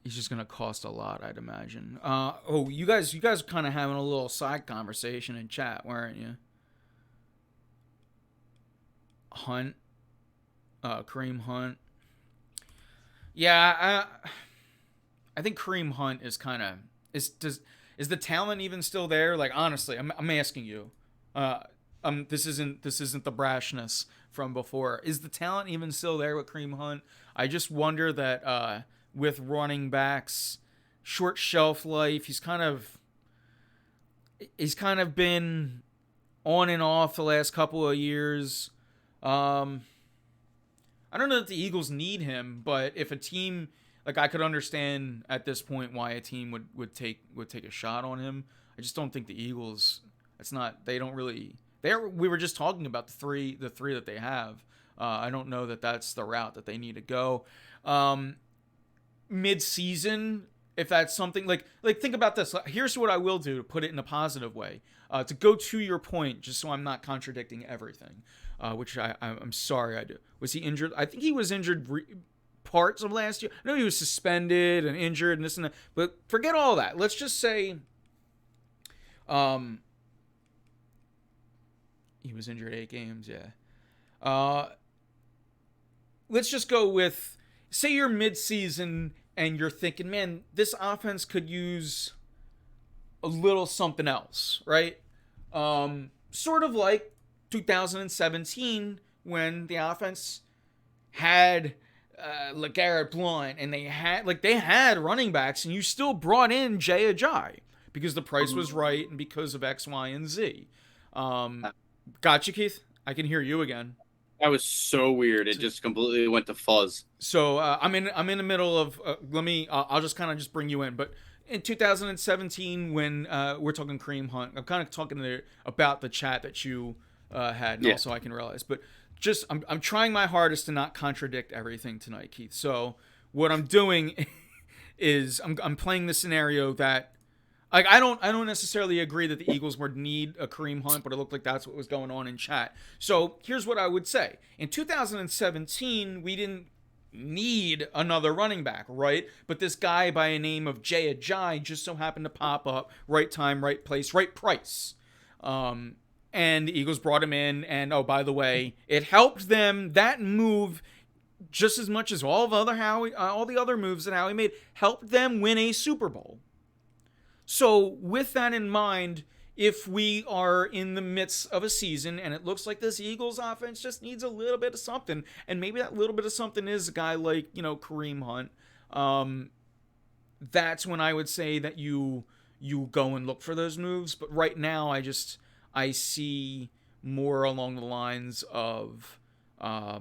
He's just gonna cost a lot, I'd imagine. You guys kind of having a little side conversation in chat, weren't you? Hunt, Kareem Hunt. Yeah, I think Kareem Hunt is kind of is the talent even still there? Like honestly, I'm asking you. This isn't the brashness from before. Is the talent even still there with Kareem Hunt? I just wonder that with running backs, short shelf life, he's kind of been on and off the last couple of years. I don't know that the Eagles need him, but if a team like I could understand at this point why a team would take a shot on him. I just don't think the Eagles. It's not. They don't really. We were just talking about the three that they have. I don't know that that's the route that they need to go. Mid-season, if that's something like think about this. Here's what I will do to put it in a positive way. To go to your point, just so I'm not contradicting everything, which I'm sorry I do. Was he injured? I think he was injured parts of last year. I know he was suspended and injured and this and that, but forget all that. Let's just say, he was injured 8 games. Yeah. Let's just go with, say you're mid-season and you're thinking, man, this offense could use a little something else, right? Sort of like 2017 when the offense had LeGarrette Blount and they had running backs, and you still brought in Jay Ajayi because the price was right and because of X, Y, and Z. Gotcha, Keith. I can hear you again. That was so weird. It just completely went to fuzz. So I'm in the middle of. I'll just kind of just bring you in. But in 2017, when we're talking Kareem Hunt, I'm kind of talking about the chat that you had, and also I can realize. But just I'm trying my hardest to not contradict everything tonight, Keith. So what I'm doing is I'm playing the scenario that. Like I don't necessarily agree that the Eagles would need a Kareem Hunt, but it looked like that's what was going on in chat. So here's what I would say: in 2017, we didn't need another running back, right? But this guy by a name of Jay Ajayi just so happened to pop up, right time, right place, right price. And the Eagles brought him in, and oh, by the way, it helped them. That move, just as much as all the other moves that Howie made, helped them win a Super Bowl. So with that in mind, if we are in the midst of a season and it looks like this Eagles offense just needs a little bit of something, and maybe that little bit of something is a guy like, Kareem Hunt, that's when I would say that you go and look for those moves. But right now I see more along the lines of I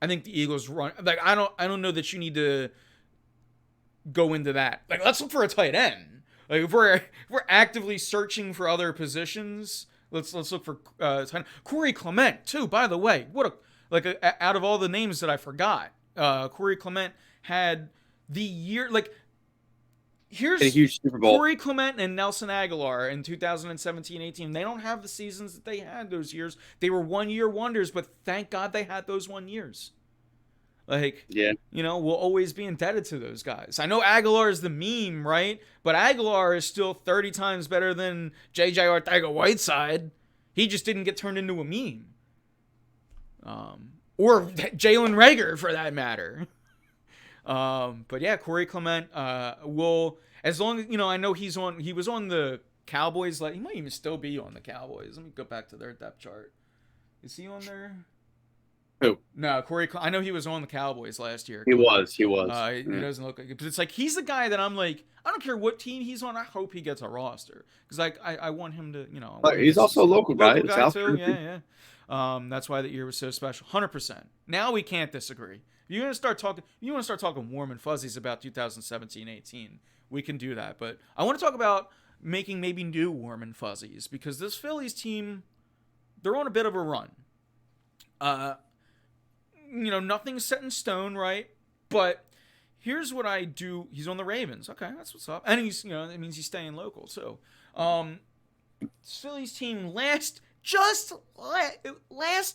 think the Eagles run, like I don't know that you need to go into that. Like, let's look for a tight end. Like, if we're actively searching for other positions, let's look for tight end. Corey Clement too. By the way, out of all the names that I forgot, Corey Clement had the year. Like, a Here's huge Super Bowl. Corey Clement and Nelson Aguilar in 2017-18. They don't have the seasons that they had those years. They were 1-year wonders, but thank God they had those 1 years. Like, Yeah. we'll always be indebted to those guys. I know Aguilar is the meme, right? But Aguilar is still 30 times better than J.J. Arcega-Whiteside. He just didn't get turned into a meme. Or Jalen Reagor, for that matter. But yeah, Corey Clement will, as long as, I know he was on the Cowboys. He might even still be on the Cowboys. Let me go back to their depth chart. Is he on there? Who? No, I know he was on the Cowboys last year. He was. He doesn't look like it. But it's like, he's the guy that I'm like, I don't care what team he's on. I hope he gets a roster. Because I want him to, He's also a local guy. Local guy South too. Jersey. Yeah. That's why the year was so special. 100%. Now we can't disagree. You want to start talking warm and fuzzies about 2017-18. We can do that. But I want to talk about making maybe new warm and fuzzies, because this Phillies team, they're on a bit of a run. Nothing's set in stone, right? But here's what I do. He's on the Ravens. Okay, that's what's up. And he's, that means he's staying local. So, Phillies team last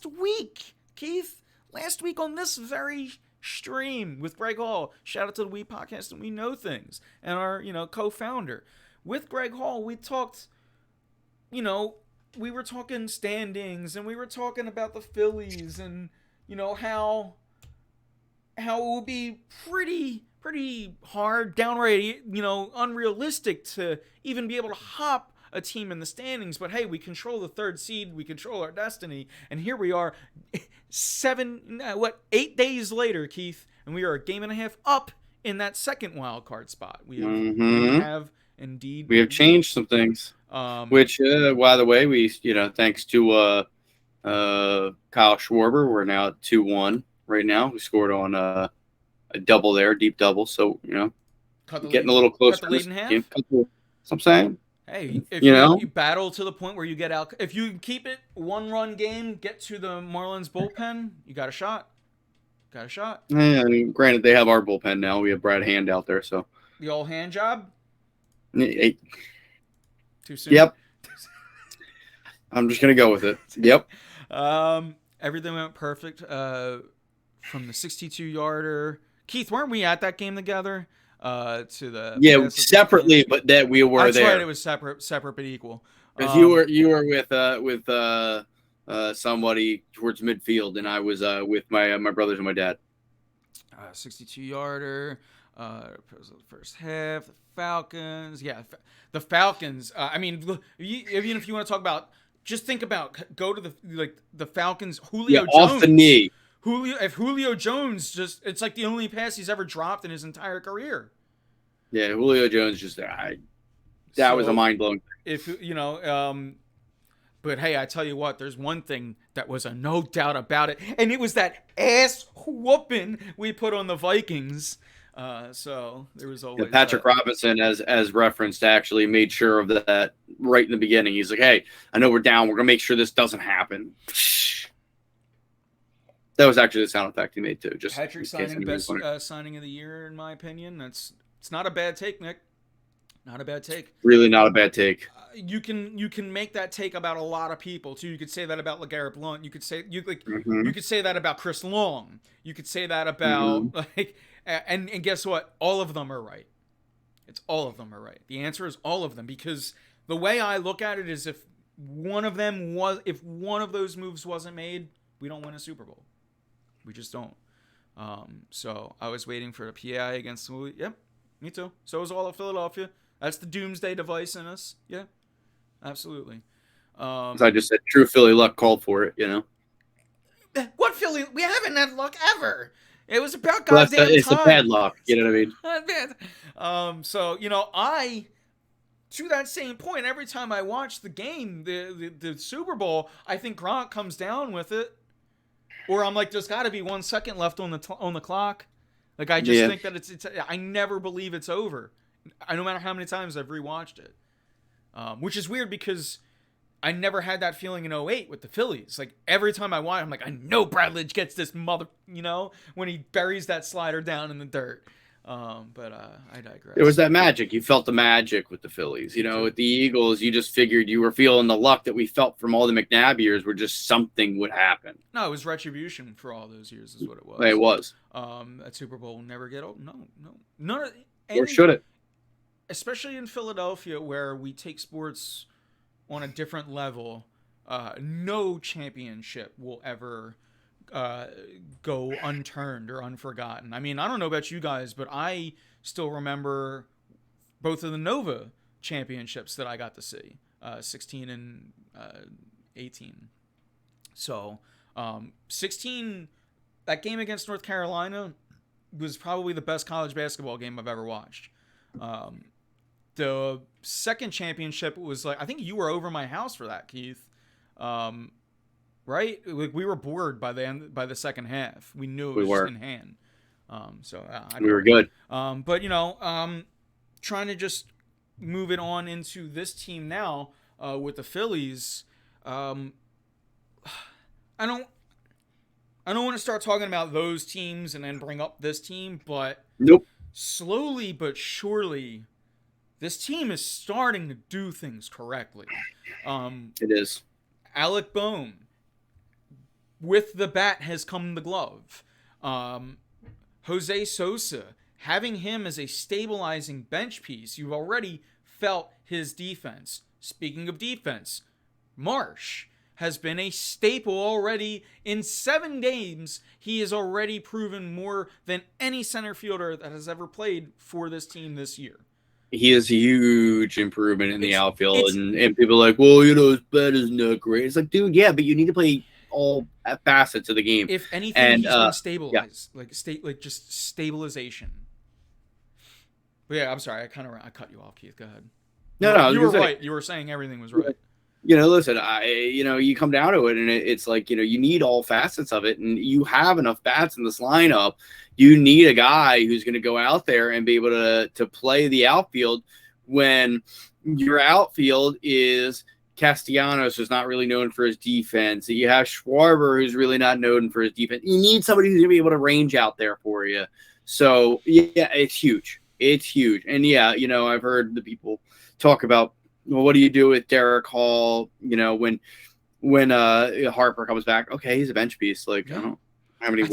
week, Keith, last week on this very stream with Greg Hall. Shout out to the We Podcast and We Know Things, and our, co-founder. With Greg Hall, we talked, we were talking standings, and we were talking about the Phillies, and how it would be pretty hard, downright, unrealistic to even be able to hop a team in the standings. But hey, we control the third seed, we control our destiny, and here we are 8 days later, Keith, and we are a game and a half up in that second wild card spot. We have indeed changed some things, which by the way, we thanks to Kyle Schwarber, we're now at 2-1 right now. We scored on a double there, deep double. So, getting a little closer. Cut the lead in half. That's what I'm saying. Hey, if you battle to the point where you get out, if you keep it 1-run game, get to the Marlins bullpen, you got a shot. Yeah, granted, they have our bullpen now. We have Brad Hand out there, so the old hand job. Too soon. Yep. I'm just gonna go with it. Yep. Everything went perfect. From the 62-yarder. Keith, weren't we at that game together? To the separately, but that we were That's there. right. It was separate but equal. Because you were with somebody towards midfield, and I was with my brothers and my dad. 62-yarder. First half. The Falcons. Yeah, the Falcons. I mean, even if you want to talk about, just think about, go to the Falcons. Julio Jones off the knee. Julio Jones it's like the only pass he's ever dropped in his entire career. Yeah, Julio Jones was a mind blowing. But hey, I tell you what, there's one thing that was a no doubt about it, and it was that ass whooping we put on the Vikings. So there was always Patrick Robinson, as referenced, actually made sure of that right in the beginning. He's like, "Hey, I know we're down. We're gonna make sure this doesn't happen." That was actually the sound effect he made too. Just Patrick signing best signing of the year, in my opinion. It's not a bad take, Nick. Not a bad take. Really not a bad take. You can make that take about a lot of people too. You could say that about LeGarrette Blount. You could say you could say that about Chris Long. You could say that about and guess what? All of them are right. It's all of them are right. The answer is all of them, because the way I look at it is if one of those moves wasn't made, we don't win a Super Bowl. We just don't. So I was waiting for a PI against the. Yep, me too. So was all of Philadelphia. That's the doomsday device in us. Yeah, absolutely. As I just said, true Philly luck called for it. What Philly? We haven't had luck ever. It was about goddamn time. It's a bad luck. You know what I mean? So I. To that same point, every time I watch the game, the Super Bowl, I think Gronk comes down with it. Or I'm like, there's got to be 1 second left on the clock. Like, I just think that it's I never believe it's over. No matter how many times I've rewatched it. Which is weird because I never had that feeling in 2008 with the Phillies. Like, every time I watch, I'm like, I know Bradley gets this when he buries that slider down in the dirt. But I There was digress. that magic. You felt the magic with the Phillies. You You know, did. with the Eagles, you just figured you were feeling the luck that we felt from all the McNabb years, where just something would happen. No, it was retribution for all those years, is what it It was. was. That Super Bowl will never get old. No, no, none of Or any, should it? especially in Philadelphia, where we take sports on a different level. No championship will ever uh, go unturned or unforgotten. I mean, I don't know about you guys, but I still remember both of the Nova championships that I got to see, 16 and 18. So, 16, that game against North Carolina was probably the best college basketball game I've ever watched. Um, the second championship was like, I think you were over my house for that, Keith. Um, right? We were bored by the second half. We knew it We was just were. in hand. I We don't were know. good. But trying to just move it on into this team now with the Phillies. Um, I don't I don't want to start talking about those teams and then bring up this team, but Nope. slowly but surely, this team is starting to do things correctly. It is. Alec Bohm, with the bat has come the glove. Jose Sosa, having him as a stabilizing bench piece, you've already felt his defense. Speaking of defense, Marsh has been a staple already. In 7 games, he has already proven more than any center fielder that has ever played for this team this year. He is a huge improvement in the It's outfield, it's and people are like, well, his bat isn't that great. It's like, dude, yeah, but you need to play all facets of the game. if anything, And he's been yeah, stabilized, like just stabilization. But yeah, I'm sorry, I cut you off, Keith. Go ahead. no, I was You were gonna say, right. You were saying everything was right. listen, you come down to it, and it's like, you need all facets of it, and you have enough bats in this lineup. You need a guy who's going to go out there and be able to play the outfield when your outfield is Castellanos, who's not really known for his defense. You have Schwarber, who's really not known for his defense. You need somebody who's going to be able to range out there for you. So, yeah, it's huge. It's huge. And, yeah, I've heard the people talk about, well, what do you do with Derek Hall? When Harper comes back, okay, he's a bench piece. Like, Yeah. I don't have any.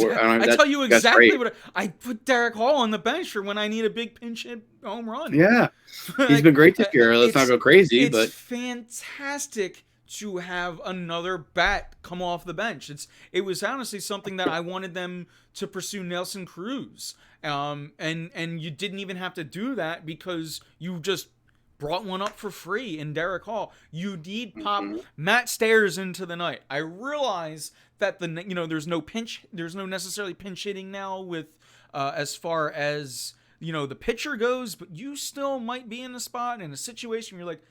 I tell you That's exactly great. what I put Derek Hall on the bench for when I need a big pinch hit home run. Yeah, he's Like, been great this year. Let's not go crazy, it's but fantastic to have another bat come off the bench. It was honestly something that I wanted them to pursue Nelson Cruz. And you didn't even have to do that because you just brought one up for free in Derek Hall. You need pop Matt Stairs into the night. I realize that there's no necessarily pinch hitting now with as far as the pitcher goes, but you still might be in a spot in a situation where you're like,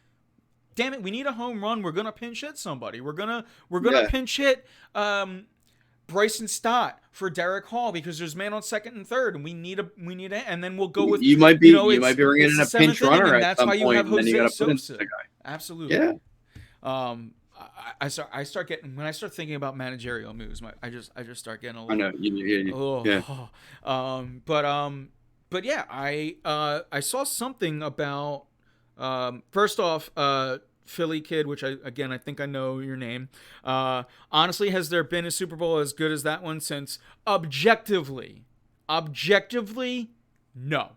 damn it, we need a home run. We're gonna pinch hit somebody. We're gonna pinch hit Bryson Stott for Derek Hall because there's man on second and third, and we need and then we'll go with you might be bringing it's in the a pinch seventh inning, runner and at that's some why you point, have and then you Jose got to put in Sosa. the guy. Absolutely. Yeah. I start getting when I start thinking about managerial moves, I just start getting a little. I know. Yeah. But yeah, I saw something about first off, Philly kid, which I think I know your name. Honestly, has there been a Super Bowl as good as that one since objectively, no,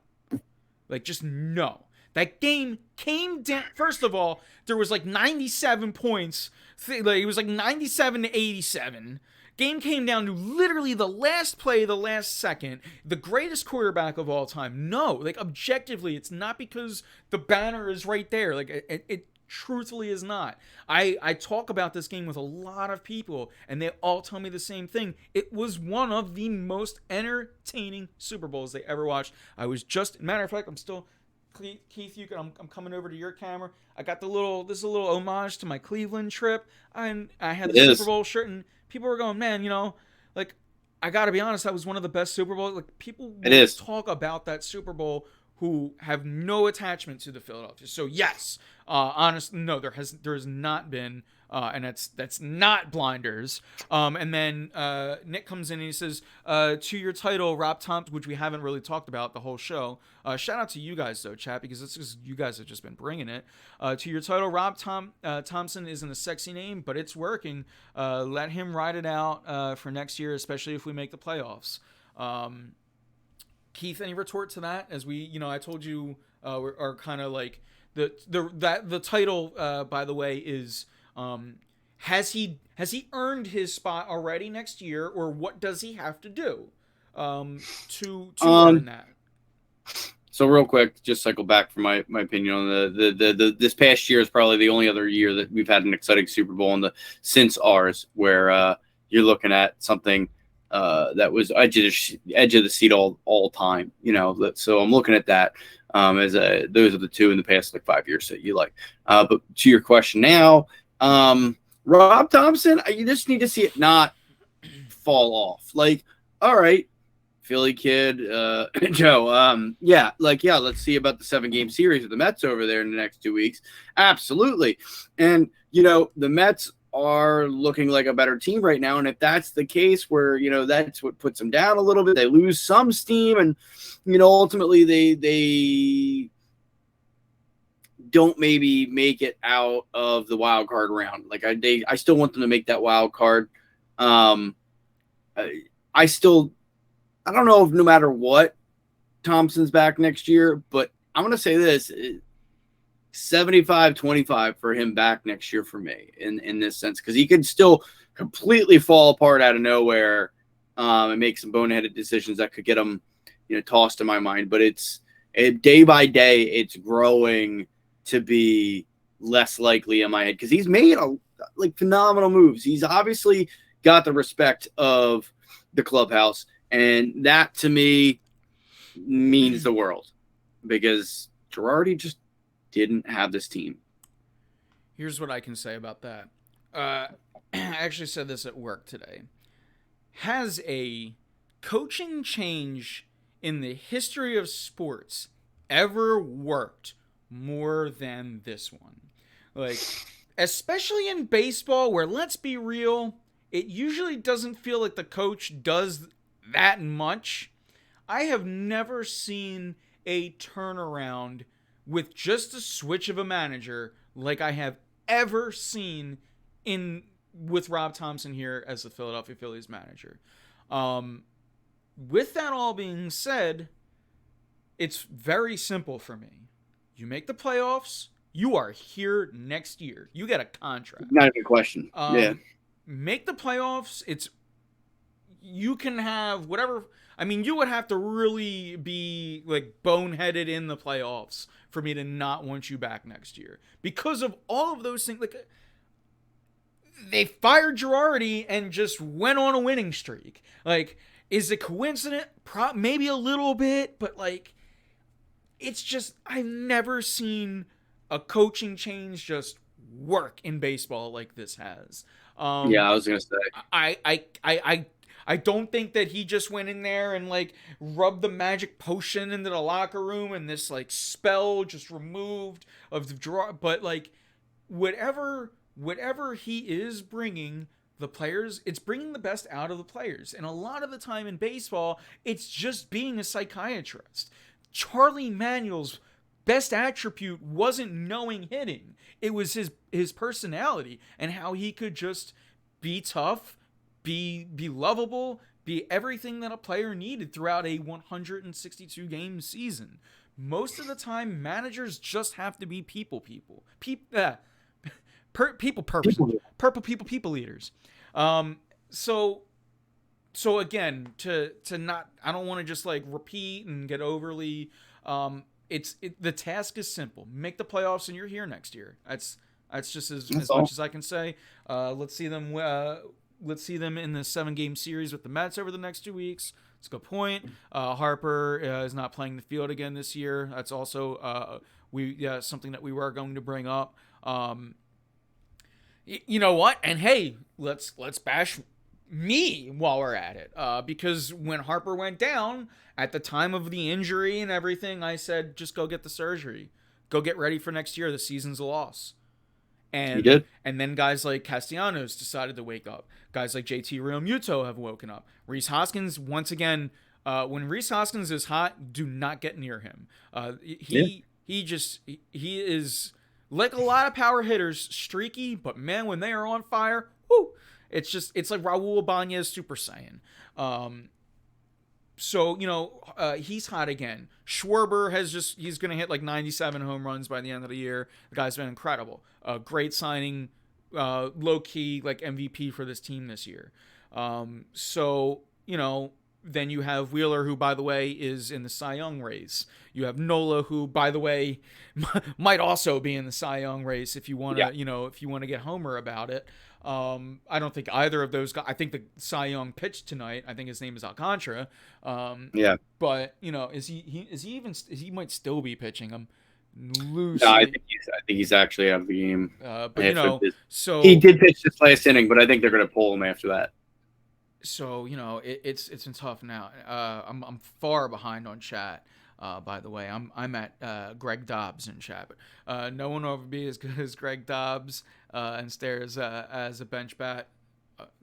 like just no. That game came down. First of all, there was like 97 points. It was like 97 to 87. Game came down to literally the last play, the last second. The greatest quarterback of all time. No, like objectively, it's not because the banner is right there. Like it truthfully is not. I talk about this game with a lot of people, and they all tell me the same thing. It was one of the most entertaining Super Bowls they ever watched. Matter of fact, I'm still. Keith, I'm coming over to your camera. I got this is a little homage to my Cleveland trip. I had the Super Bowl shirt, and people were going, man, like I gotta be honest, that was one of the best Super Bowls. Like people will talk about that Super Bowl who have no attachment to the Philadelphia. So yes, no, there's not been, and that's not blinders. And then Nick comes in and he says, to your title, Rob Thompson, which we haven't really talked about the whole show. Shout out to you guys though, chat, because it's just you guys have just been bringing it. To your title, Rob Thomson isn't a sexy name, but it's working. Let him ride it out for next year, especially if we make the playoffs. Keith, any retort to that? As I told you, are kind of like the title. By the way, is has he earned his spot already next year, or what does he have to do to earn that? So real quick, just cycle back for my opinion on the this past year is probably the only other year that we've had an exciting Super Bowl since ours, where you're looking at something. That was edge of the seat all time, So I'm looking at that as those are the two in the past 5 years that you like. But to your question now, Rob Thomson, you just need to see it not fall off. All right, Philly kid, Joe. Let's see about the 7-game series with the Mets over there in the next 2 weeks. Absolutely, and the Mets are looking like a better team right now. And if that's the case where, that's what puts them down a little bit, they lose some steam and, ultimately they don't maybe make it out of the wild card round. I still want them to make that wild card. I don't know if no matter what Thompson's back next year, but I'm going to say this, 75-25 for him back next year for me in this sense, because he could still completely fall apart out of nowhere and make some boneheaded decisions that could get him tossed in my mind. But it's day by day, it's growing to be less likely in my head, because he's made phenomenal moves. He's obviously got the respect of the clubhouse, and that to me means the world, because Girardi just didn't have this team. Here's what I can say about that. I actually said this at work today. Has a coaching change in the history of sports ever worked more than this one? Especially in baseball, where, let's be real, it usually doesn't feel like the coach does that much. I have never seen a turnaround with just a switch of a manager like I have ever seen with Rob Thomson here as the Philadelphia Phillies manager. With that all being said, it's very simple for me. You make the playoffs, you are here next year. You get a contract. Not even a question. Yeah. Make the playoffs. You can have whatever. I mean, you would have to really be boneheaded in the playoffs for me to not want you back next year, because of all of those things. They fired Girardi and just went on a winning streak. Is it coincident? Maybe a little bit, but it's just, I've never seen a coaching change just work in baseball like this has. I was gonna say. I don't think that he just went in there and rubbed the magic potion into the locker room and this spell just removed of the draw. But whatever he is bringing the players, it's bringing the best out of the players. And a lot of the time in baseball, it's just being a psychiatrist. Charlie Manuel's best attribute wasn't knowing hitting. It was his personality and how he could just be tough, be lovable, be everything that a player needed throughout a 162 game season. Most of the time, managers just have to be people leaders. So again, to not, I don't want to just repeat and get overly. The task is simple: make the playoffs, and you're here next year. That's just as much as I can say. Let's see them. Let's see them in the 7-game series with the Mets over the next 2 weeks. That's a good point. Harper is not playing the field again this year. That's also something that we were going to bring up. You know what? And hey, let's bash me while we're at it. Because when Harper went down at the time of the injury and everything, I said, just go get the surgery. Go get ready for next year. The season's a loss. He And did. and then guys like Castellanos decided to wake up. Guys like JT Realmuto have woken up. Rhys Hoskins, once again, when Rhys Hoskins is hot, do not get near him. He is like a lot of power hitters, streaky, but man, when they are on fire, whoo, it's like Raul Ibanez Super Saiyan. So he's hot again. Schwarber he's going to hit like 97 home runs by the end of the year. The guy's been incredible. Great signing, low key like MVP for this team this year. So then you have Wheeler, who, by the way, is in the Cy Young race. You have Nola, who, by the way, might also be in the Cy Young race if you want to, if you want to get Homer about it. I don't think either of those guys. I think the Cy Young pitched tonight. I think his name is Alcantara. But is he might still be pitching him loosely. No, I think he's actually out of the game. But so he did pitch this last inning, but I think they're going to pull him after that. So it's been tough now. I'm far behind on chat. By the way, I'm at Greg Dobbs in chat, but no one will ever be as good as Greg Dobbs and stares as a bench bat.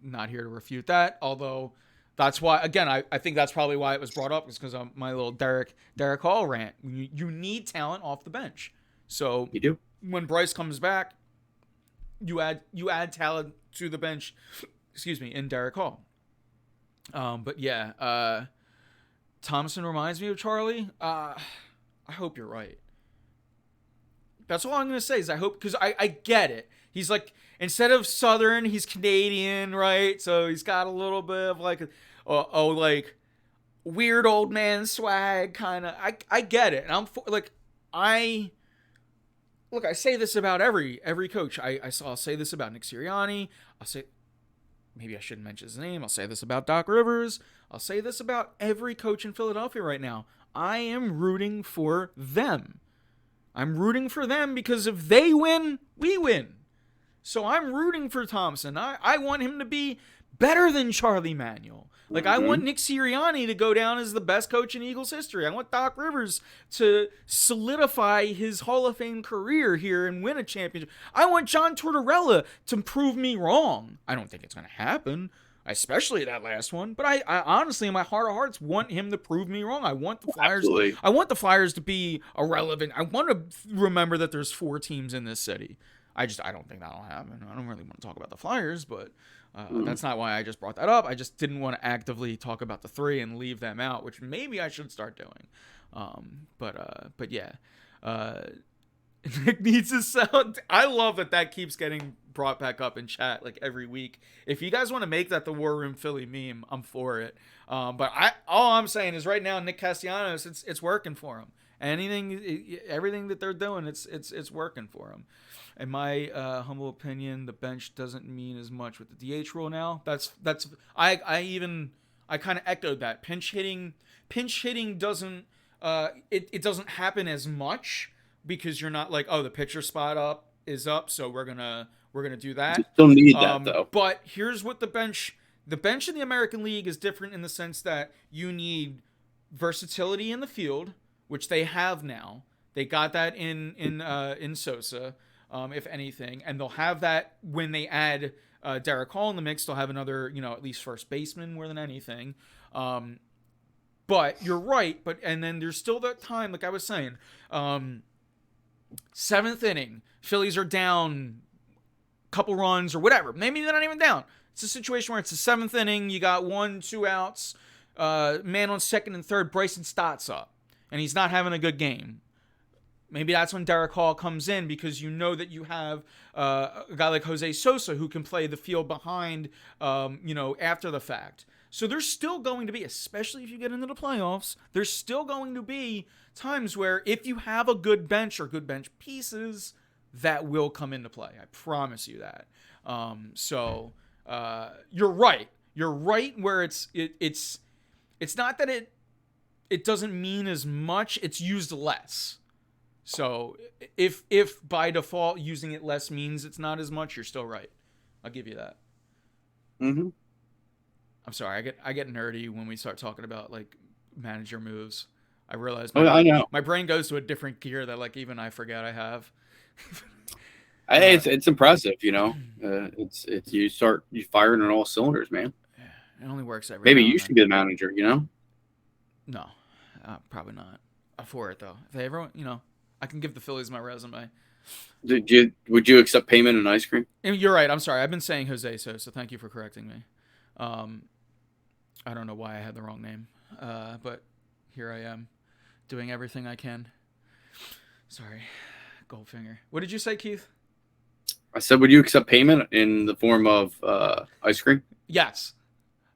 Not here to refute that, although that's why, again, I think that's probably why it was brought up, is because of my little Derek Hall rant. You need talent off the bench. So you do. When Bryce comes back, you add talent to the bench. Excuse me, in Derek Hall. But yeah, Thompson reminds me of Charlie. I hope you're right. That's all I'm going to say, is I hope, because I get it. He's like, instead of Southern, he's Canadian, right? So he's got a little bit of like, like weird old man swag kind of. I get it. And I say this about every coach. I'll say this about Nick Sirianni. Maybe I shouldn't mention his name. I'll say this about Doc Rivers. I'll say this about every coach in Philadelphia right now. I am rooting for them. I'm rooting for them because if they win, we win. So I'm rooting for Thompson. I want him to be better than Charlie Manuel. Like, I want Nick Sirianni to go down as the best coach in Eagles history. I want Doc Rivers to solidify his Hall of Fame career here and win a championship. I want John Tortorella to prove me wrong. I don't think it's going to happen, especially that last one. But I honestly, in my heart of hearts, want him to prove me wrong. I want the Flyers. Absolutely. I want the Flyers to be irrelevant. I want to remember that there's 4 teams in this city. I don't think that'll happen. I don't really want to talk about the Flyers, but that's not why I just brought that up. I just didn't want to actively talk about the 3 and leave them out, which maybe I should start doing. But yeah, Nick needs to sound. I love that keeps getting brought back up in chat like every week. If you guys want to make that the War Room Philly meme, I'm for it. But all I'm saying is right now, Nick Castellanos, it's working for him. Everything that they're doing, it's working for him. In my humble opinion, the bench doesn't mean as much with the DH rule now. I kind of echoed that. Pinch hitting doesn't it doesn't happen as much because you're not like, oh, the pitcher spot is up, so we're gonna do that. You still need that though. But here's what the bench in the American League is different in the sense that you need versatility in the field, which they have now. They got that in Sosa. If anything, and they'll have that when they add Derek Hall in the mix. They'll have another, at least first baseman more than anything. But you're right. And then there's still that time, like I was saying, 7th inning, Phillies are down a couple runs or whatever. Maybe they're not even down. It's a situation where it's the 7th inning. You got 1-2 outs, man on second and third. Bryson Stott's up, and he's not having a good game. Maybe that's when Derek Hall comes in because you know that you have a guy like Jose Sosa who can play the field behind, after the fact. So there's still going to be, especially if you get into the playoffs, there's still going to be times where if you have a good bench or good bench pieces, that will come into play. I promise you that. So you're right. You're right where it's not that it doesn't mean as much. It's used less. So if by default using it less means it's not as much, you're still right. I'll give you that. Mm-hmm. I'm sorry. I get nerdy when we start talking about like manager moves. I realize Oh, I know. my brain goes to a different gear that like even I forget I have. It's impressive, you know. It's you firing on all cylinders, man. It only works every Maybe now you and should then. be the manager, you know. No, probably not. For it though. If they ever, I can give the Phillies my resume. Would you accept payment in ice cream? And you're right. I'm sorry. I've been saying Jose so thank you for correcting me. I don't know why I had the wrong name, but here I am, doing everything I can. Sorry, Goldfinger. What did you say, Keith? I said, would you accept payment in the form of ice cream? Yes.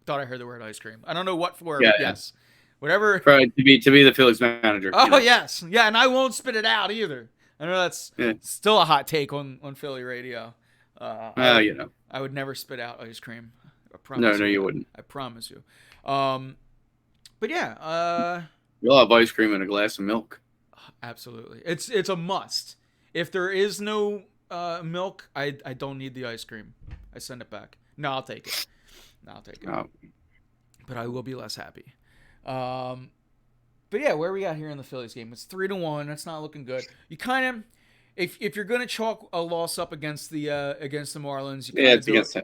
Thought I heard the word ice cream. I don't know what for, Yeah, but yes. Whatever. to be the Phillies manager. Oh, you know? yes. Yeah, and I won't spit it out either. I know that's still a hot take on Philly radio. You know. I would never spit out ice cream. I No, promise you wouldn't. I promise you. But yeah. You'll have ice cream and a glass of milk. Absolutely. It's a must. If there is no milk, I don't need the ice cream. I send it back. No, I'll take it. Oh. But I will be less happy. But yeah, where we at here in the Phillies game? It's 3-1. That's not looking good. You kind of, if you're gonna chalk a loss up against the Marlins,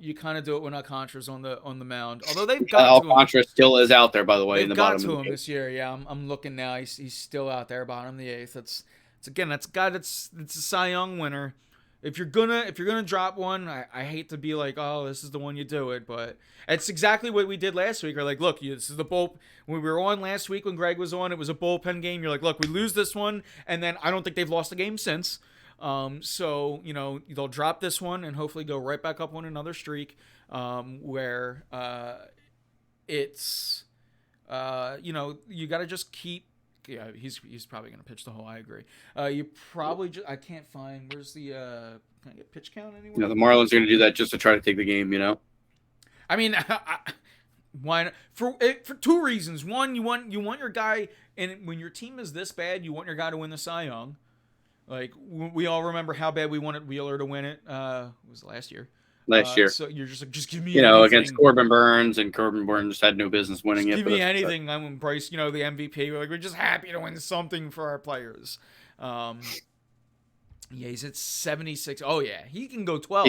you kind of do it when Alcantara's on the mound. Although they've got Alcantara still is out there, by the way. They've in the got bottom to of him this year. Yeah, I'm looking now. He's still out there, bottom of the eighth. That's a guy that's a Cy Young winner. If you're gonna drop one, I hate to be like, oh, this is the one you do it, but it's exactly what we did last week. We're like, look, this is the bull. When we were on last week when Greg was on, it was a bullpen game. You're like, look, we lose this one, and then I don't think they've lost a game since. So they'll drop this one and hopefully go right back up on another streak, where it's you got to just keep. Yeah, he's probably gonna pitch the whole. I agree. You probably I can't find where's the can I get pitch count anywhere? The Marlins are gonna do that just to try to take the game. I mean, why not? For two reasons. One, you want your guy, and when your team is this bad, you want your guy to win the Cy Young. Like we all remember how bad we wanted Wheeler to win it. It was last year. So you're just like, just give me anything. Against Corbin Burns, and Corbin Burns had no business winning it. Give me anything. I'm when Bryce, the MVP. We're just happy to win something for our players. Yeah, he's at 76. Oh yeah, he can go 12.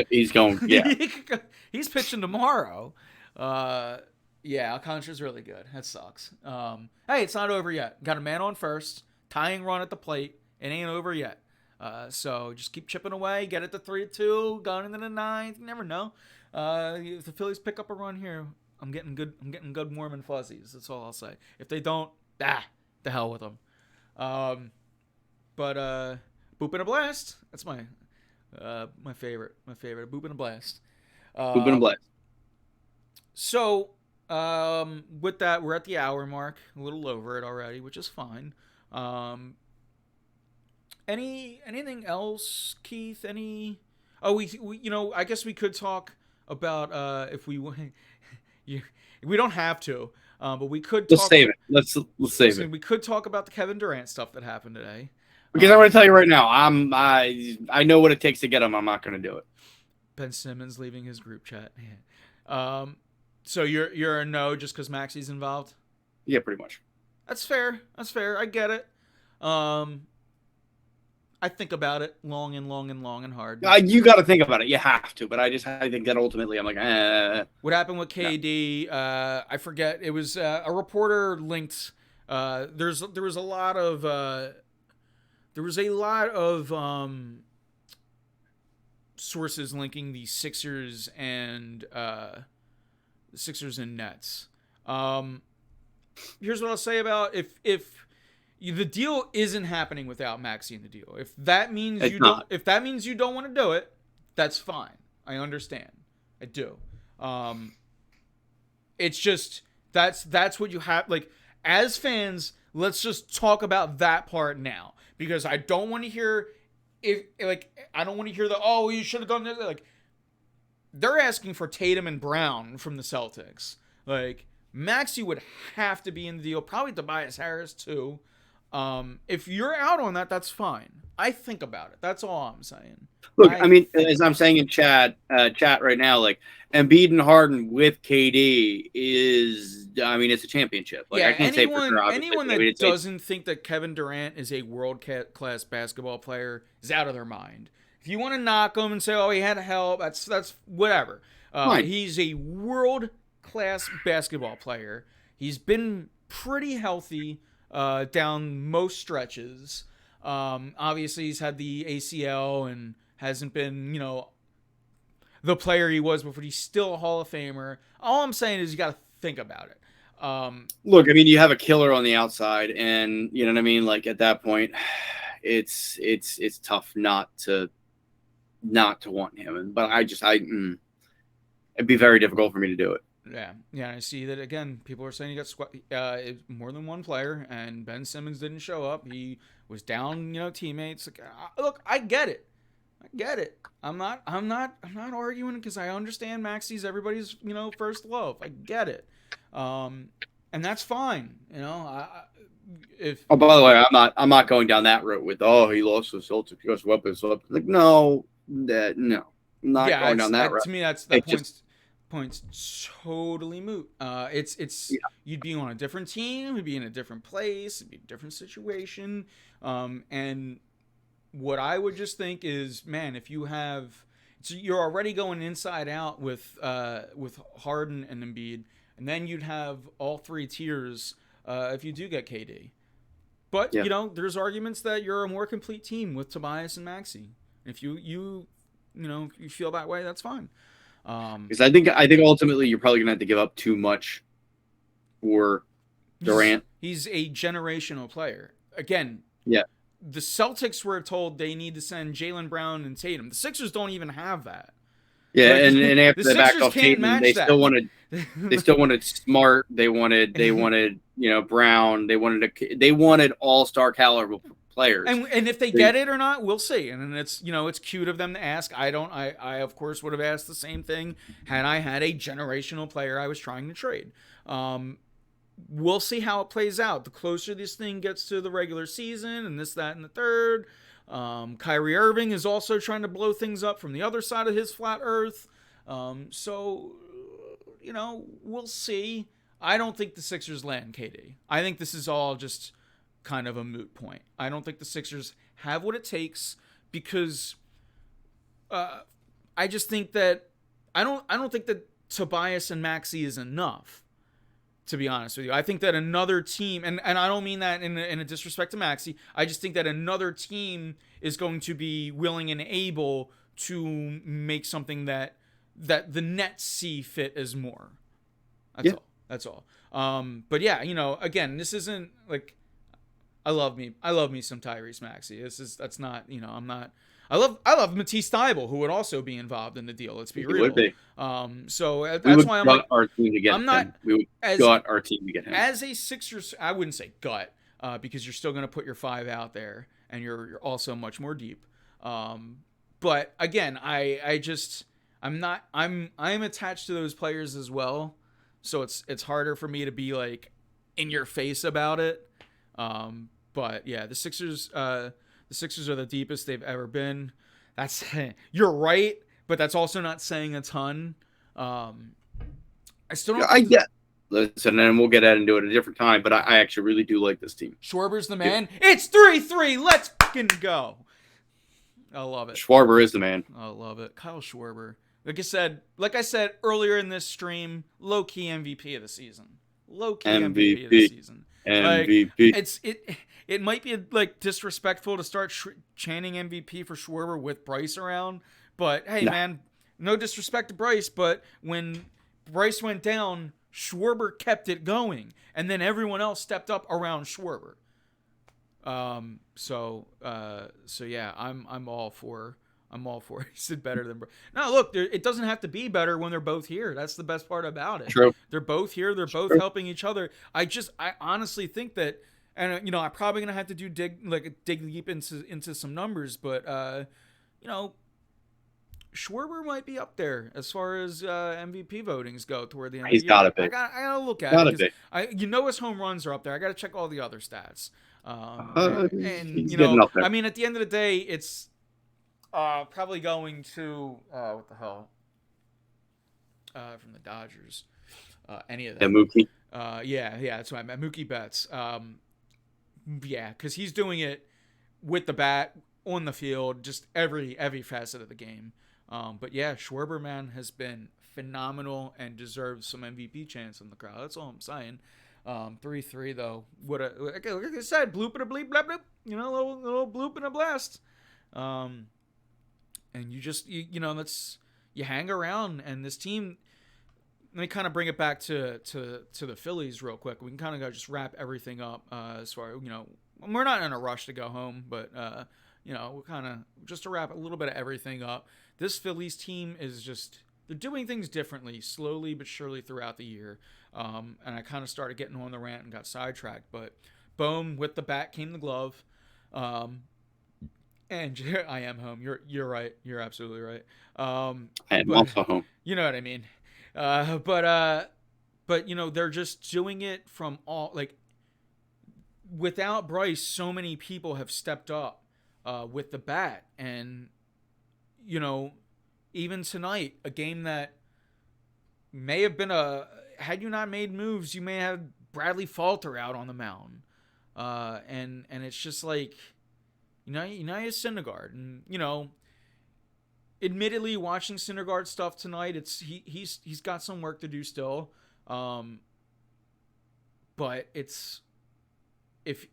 He's going. Yeah, he's pitching tomorrow. Yeah, Alcantara's really good. That sucks. Hey, it's not over yet. Got a man on first, tying run at the plate. It ain't over yet. So just keep chipping away. Get it to 3-2. Going into the ninth. You never know. If the Phillies pick up a run here, I'm getting good warm and fuzzies. That's all I'll say. If they don't, the hell with them. But Boop and a Blast. That's my favorite. My favorite. Boop and a Blast. Boop and a Blast. So with that, we're at the hour mark. A little over it already, which is fine. Anything else, Keith? We I guess we could talk about if we we don't have to, but we could. Let's save it. Let's save it. We could talk about the Kevin Durant stuff that happened today. Because I'm going to tell you right now, I know what it takes to get him. I'm not going to do it. Ben Simmons leaving his group chat. So you're a no just because Maxi's involved? Yeah, pretty much. That's fair. I get it. I think about it long and hard. You got to think about it. You have to. But I think that ultimately I'm like, What happened with KD? No. I forget. It was a reporter linked. There was a lot of sources linking the Sixers and Nets. Here's what I'll say about if the deal isn't happening without Maxey in the deal. If that means you don't want to do it, that's fine. I understand. I do. It's just that's what you have. Like as fans, let's just talk about that part now because I don't want to hear you should have done this. Like they're asking for Tatum and Brown from the Celtics. Like Maxey would have to be in the deal. Probably Tobias Harris too. If you're out on that, that's fine. I think about it. That's all I'm saying. Look, I I mean, think as I'm about saying in chat right now, like Embiid and Harden with KD is, I mean, it's a championship. Like I Yeah, can't say for sure, obviously. anyone I mean, that doesn't think that Kevin Durant is a world-class basketball player is out of their mind. If you want to knock him and say, "Oh, he had help," that's whatever. fine. He's a world-class basketball player. He's been pretty healthy down most stretches. Obviously, he's had the ACL and hasn't been, the player he was before. He's still a Hall of Famer. All I'm saying is you got to think about it. Look, I mean, you have a killer on the outside, and you know what I mean. Like at that point, it's tough not to want him. But it'd be very difficult for me to do it. Yeah. I see that again. People are saying he got more than one player, and Ben Simmons didn't show up. He was down, teammates. Like, look, I get it. I'm not arguing because I understand Maxi's everybody's, first love. I get it. And that's fine. If Oh, by the way, I'm not going down that route with he lost the Celtics because weapons. Like no, no, I'm not going down that route. To me, point's totally moot. It's you'd be on a different team, you'd be in a different place, it'd be a different situation. And what I would just think is, man, if you have, so you're already going inside out with Harden and Embiid, and then you'd have all three tiers if you do get KD. But there's arguments that you're a more complete team with Tobias and Maxey. If you feel that way, that's fine. Because I think ultimately you're probably gonna have to give up too much for Durant. He's a generational player. Again, the Celtics were told they need to send Jaylen Brown and Tatum. The Sixers don't even have that. Yeah, like, and after the they backed off Tatum, they still wanted Smart. They wanted Brown. They wanted all-star caliber players. And if they get it or not, we'll see. And it's it's cute of them to ask. I of course would have asked the same thing had I had a generational player I was trying to trade. We'll see how it plays out. The closer this thing gets to the regular season and this, that, and the third. Kyrie Irving is also trying to blow things up from the other side of his flat earth. So, we'll see. I don't think the Sixers land KD. I think this is all just kind of a moot point. I don't think the Sixers have what it takes because I just think that I don't think that Tobias and Maxey is enough. To be honest with you, I think that another team, and I don't mean that in a disrespect to Maxey, I just think that another team is going to be willing and able to make something that the Nets see fit as more. That's all. But yeah, again, this isn't like I love me some Tyrese Maxey. That's not, I'm not. I love Matisse Thybulle, who would also be involved in the deal. Let's be real. Would be. So that's why I'm like, our team to get I'm not. him. We would gut our team to get him. As a Sixers, I wouldn't say gut, because you're still going to put your five out there, and you're also much more deep. But again, I'm attached to those players as well, so it's harder for me to be like in your face about it. But yeah, the Sixers. The Sixers are the deepest they've ever been. That's you're right, but that's also not saying a ton. I still don't. Listen, and we'll get into it at a different time. But I actually really do like this team. Schwarber's the man. Yeah. It's 3-3. Let's fucking go. I love it. Schwarber is the man. I love it. Kyle Schwarber. Like I said earlier in this stream, low key MVP of the season. Low key MVP of the season. MVP. It might be like disrespectful to start chanting MVP for Schwarber with Bryce around, but hey, man, no disrespect to Bryce, but when Bryce went down, Schwarber kept it going, and then everyone else stepped up around Schwarber. So yeah, I'm all for. He said better than. No, look, it doesn't have to be better when they're both here. That's the best part about it. True. They're both here. They're both helping each other. I honestly think that. And I'm probably gonna have to dig deep into some numbers, but Schwarber might be up there as far as MVP votings go toward the end. He's of the year. Gotta be. I gotta look at it. His home runs are up there. I gotta check all the other stats. And He's getting up there. I mean, at the end of the day, it's probably going to what the hell from the Dodgers, any of Yeah, them. Mookie. Yeah, that's what I meant. Mookie Betts. Yeah, because he's doing it with the bat on the field, just every facet of the game. But yeah, Schwarber, man, has been phenomenal and deserves some MVP chance in the crowd. That's all I'm saying. 3-3 though. Like I said, bloop and a bleep, blap bloop. Little bloop and a blast. Um, and that's you hang around, and this team. Let me kind of bring it back to the Phillies real quick. We can kind of go just wrap everything up as far we're not in a rush to go home, but we're kind of just to wrap a little bit of everything up. This Phillies team is just they're doing things differently, slowly but surely throughout the year. And I kind of started getting on the rant and got sidetracked, but boom, with the bat came the glove. And I am home. You're right. You're absolutely right. I am But also home. you know what I mean. But they're just doing it from all like without Bryce. So many people have stepped up with the bat, and even tonight, a game that may have been had you not made moves, you may have Bradley Falter out on the mound, and it's just like you have Syndergaard, and admittedly, watching Syndergaard stuff tonight, he's got some work to do still. But it's if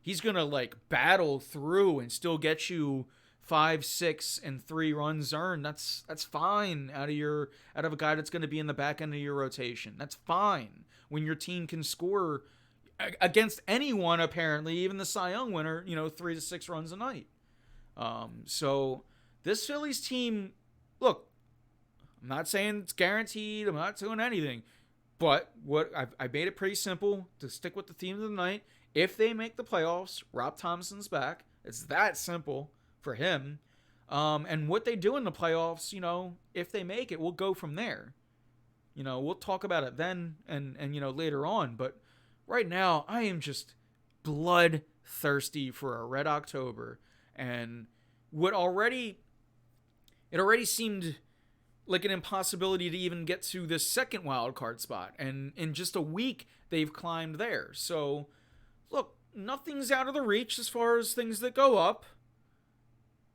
he's gonna like battle through and still get you 5, 6, and 3 runs earned, that's fine out of a guy that's gonna be in the back end of your rotation. That's fine when your team can score against anyone, apparently, even the Cy Young winner, 3 to 6 runs a night. So this Phillies team, look, I'm not saying it's guaranteed. I'm not doing anything. But I made it pretty simple to stick with the theme of the night. If they make the playoffs, Rob Thomson's back. It's that simple for him. And what they do in the playoffs, if they make it, we'll go from there. We'll talk about it then and later on. But right now, I am just bloodthirsty for a Red October. And it already seemed like an impossibility to even get to this second wild card spot, and in just a week they've climbed there. So look, nothing's out of the reach as far as things that go up,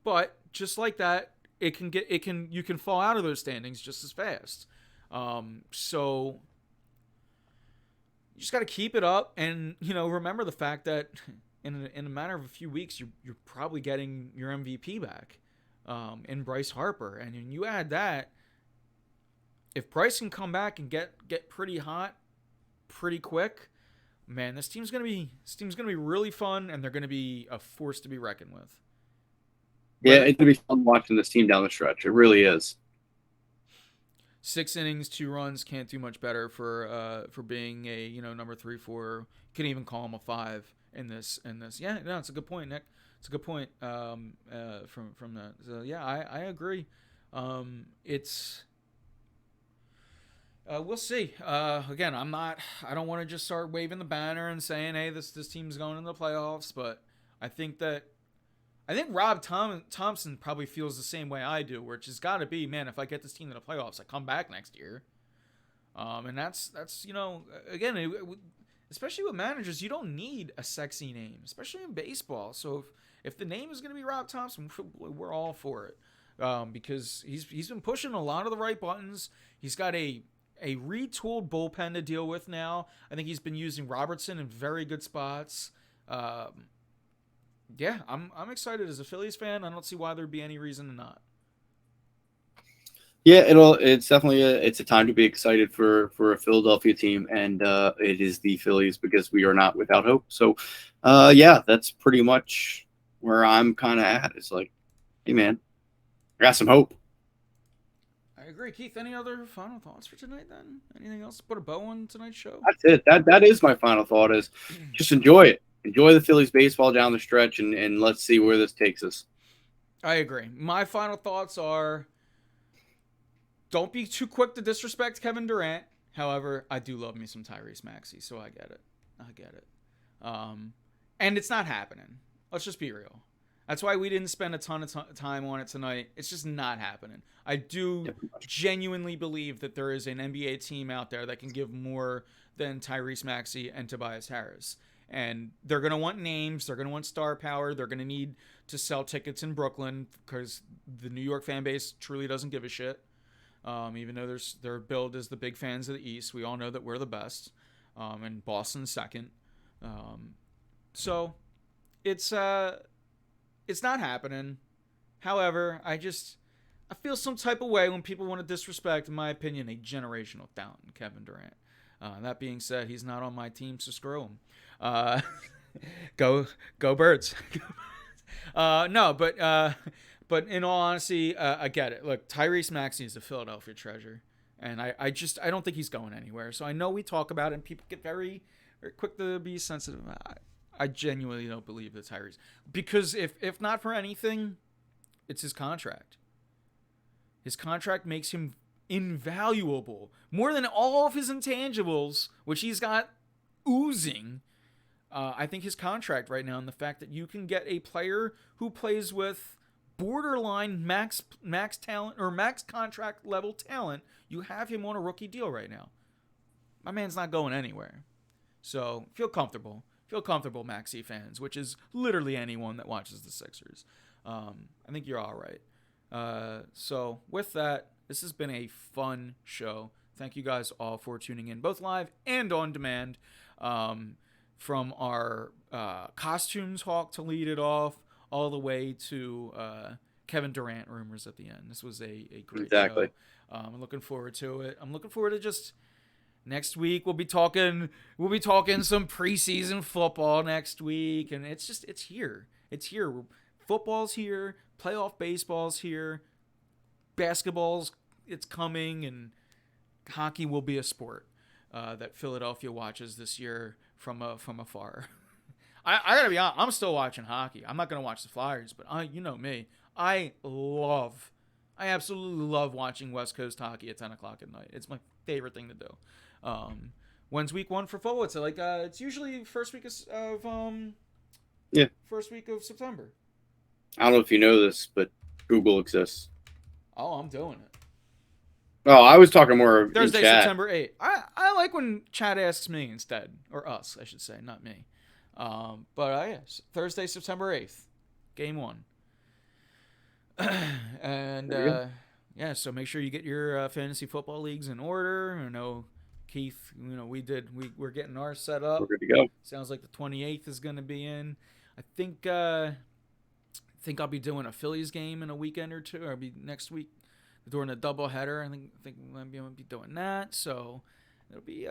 but just like that, you can fall out of those standings just as fast. So you just got to keep it up, and remember the fact that in a matter of a few weeks you're probably getting your MVP back in Bryce Harper, and when you add that, if Bryce can come back and get pretty hot pretty quick, man, this team's gonna be really fun, and they're gonna be a force to be reckoned with. Yeah, it's gonna be fun watching this team down the stretch. It really is. 6 innings, 2 runs, can't do much better for being a number 3, 4. You can even call him a 5 in this. Yeah, no, it's a good point, Nick. It's a good point from that. So yeah, I agree. It's we'll see. Again, I don't want to just start waving the banner and saying, hey, this team's going into the playoffs, but I think Rob Thomson probably feels the same way I do, which has got to be, man, if I get this team to the playoffs, I come back next year. And that's again, especially with managers, you don't need a sexy name, especially in baseball. So if the name is going to be Rob Thomson, we're all for it, because he's been pushing a lot of the right buttons. He's got a retooled bullpen to deal with now. I think he's been using Robertson in very good spots. Yeah, I'm excited as a Phillies fan. I don't see why there'd be any reason to not. Yeah, it's definitely it's a time to be excited for a Philadelphia team, and it is the Phillies, because we are not without hope. So, yeah, that's pretty much where I'm kind of at. It's like, hey, man, I got some hope. I agree. Keith, any other final thoughts for tonight then? Anything else to put a bow on tonight's show? That's it. That is my final thought, is just enjoy it. Enjoy the Phillies baseball down the stretch, and let's see where this takes us. I agree. My final thoughts are, don't be too quick to disrespect Kevin Durant. However, I do love me some Tyrese Maxey, so I get it. And it's not happening. Let's just be real. That's why we didn't spend a ton of time on it tonight. It's just not happening. I do genuinely believe that there is an NBA team out there that can give more than Tyrese Maxey and Tobias Harris. And they're going to want names. They're going to want star power. They're going to need to sell tickets in Brooklyn because the New York fan base truly doesn't give a shit. Even though they're billed as the big fans of the East, we all know that we're the best. And Boston's second. So it's not happening. However, I feel some type of way when people want to disrespect, in my opinion, a generational talent, Kevin Durant. That being said, he's not on my team, so screw him. Go Birds. No, but in all honesty, I get it. Look, Tyrese Maxey is a Philadelphia treasure, and I don't think he's going anywhere. So I know we talk about it, and people get very, very quick to be sensitive. I genuinely don't believe that Tyrese, because if not for anything, it's his contract. His contract makes him invaluable, more than all of his intangibles, which he's got oozing. I think his contract right now, and the fact that you can get a player who plays with borderline max talent or max contract level talent, you have him on a rookie deal right now. My man's not going anywhere. So feel comfortable, Maxey fans, which is literally anyone that watches the Sixers. I think you're all right. So with that, this has been a fun show. Thank you guys all for tuning in, both live and on demand. From our costume talk to lead it off, all the way to Kevin Durant rumors at the end. This was a great show. I'm looking forward to it. I'm looking forward to just next week. We'll be talking some preseason football next week, and it's here. It's here. Football's here. Playoff baseball's here. Basketball's it's coming, and hockey will be a sport that Philadelphia watches this year from afar. I gotta be honest, I'm still watching hockey. I'm not gonna watch the Flyers, but you know me. I absolutely love watching West Coast hockey at 10 o'clock at night. It's my favorite thing to do. When's week 1 for football? It's like it's usually first week of September. I don't know if you know this, but Google exists. Oh, I'm doing it. Oh, I was talking more Thursday, in chat. September 8th. I like when Chad asks me instead, or us, I should say, not me. But yes, Thursday, September 8th, game 1. And yeah, so make sure you get your fantasy football leagues in order. I know Keith, we're getting ours set up. We're good to go. Sounds like the 28th is going to be in. I think I'll be doing a Phillies game in a weekend or two. I'll be next week during a doubleheader. I think we'll be doing that. So it'll be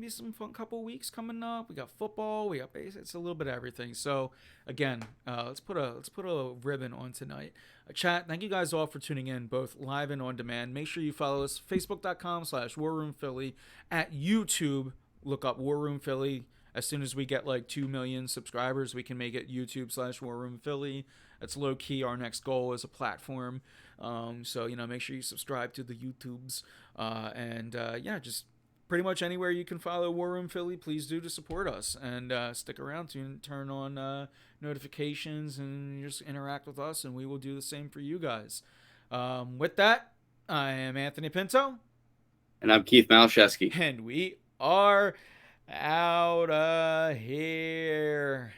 some fun couple weeks coming up. We got football, we got base. It's a little bit of everything. So again, let's put a ribbon on tonight. Chat. Thank you guys all for tuning in, both live and on demand. Make sure you follow us Facebook.com/WarRoomPhilly. At YouTube, look up War Room Philly. As soon as we get like 2 million subscribers, we can make it YouTube/WarRoomPhilly. That's low key our next goal as a platform. So make sure you subscribe to the YouTubes, and just pretty much anywhere you can follow War Room Philly, please do, to support us, and stick around to turn on notifications and just interact with us, and we will do the same for you guys. With that, I am Anthony Pinto, and I'm Keith Malszewski, and we are out of here.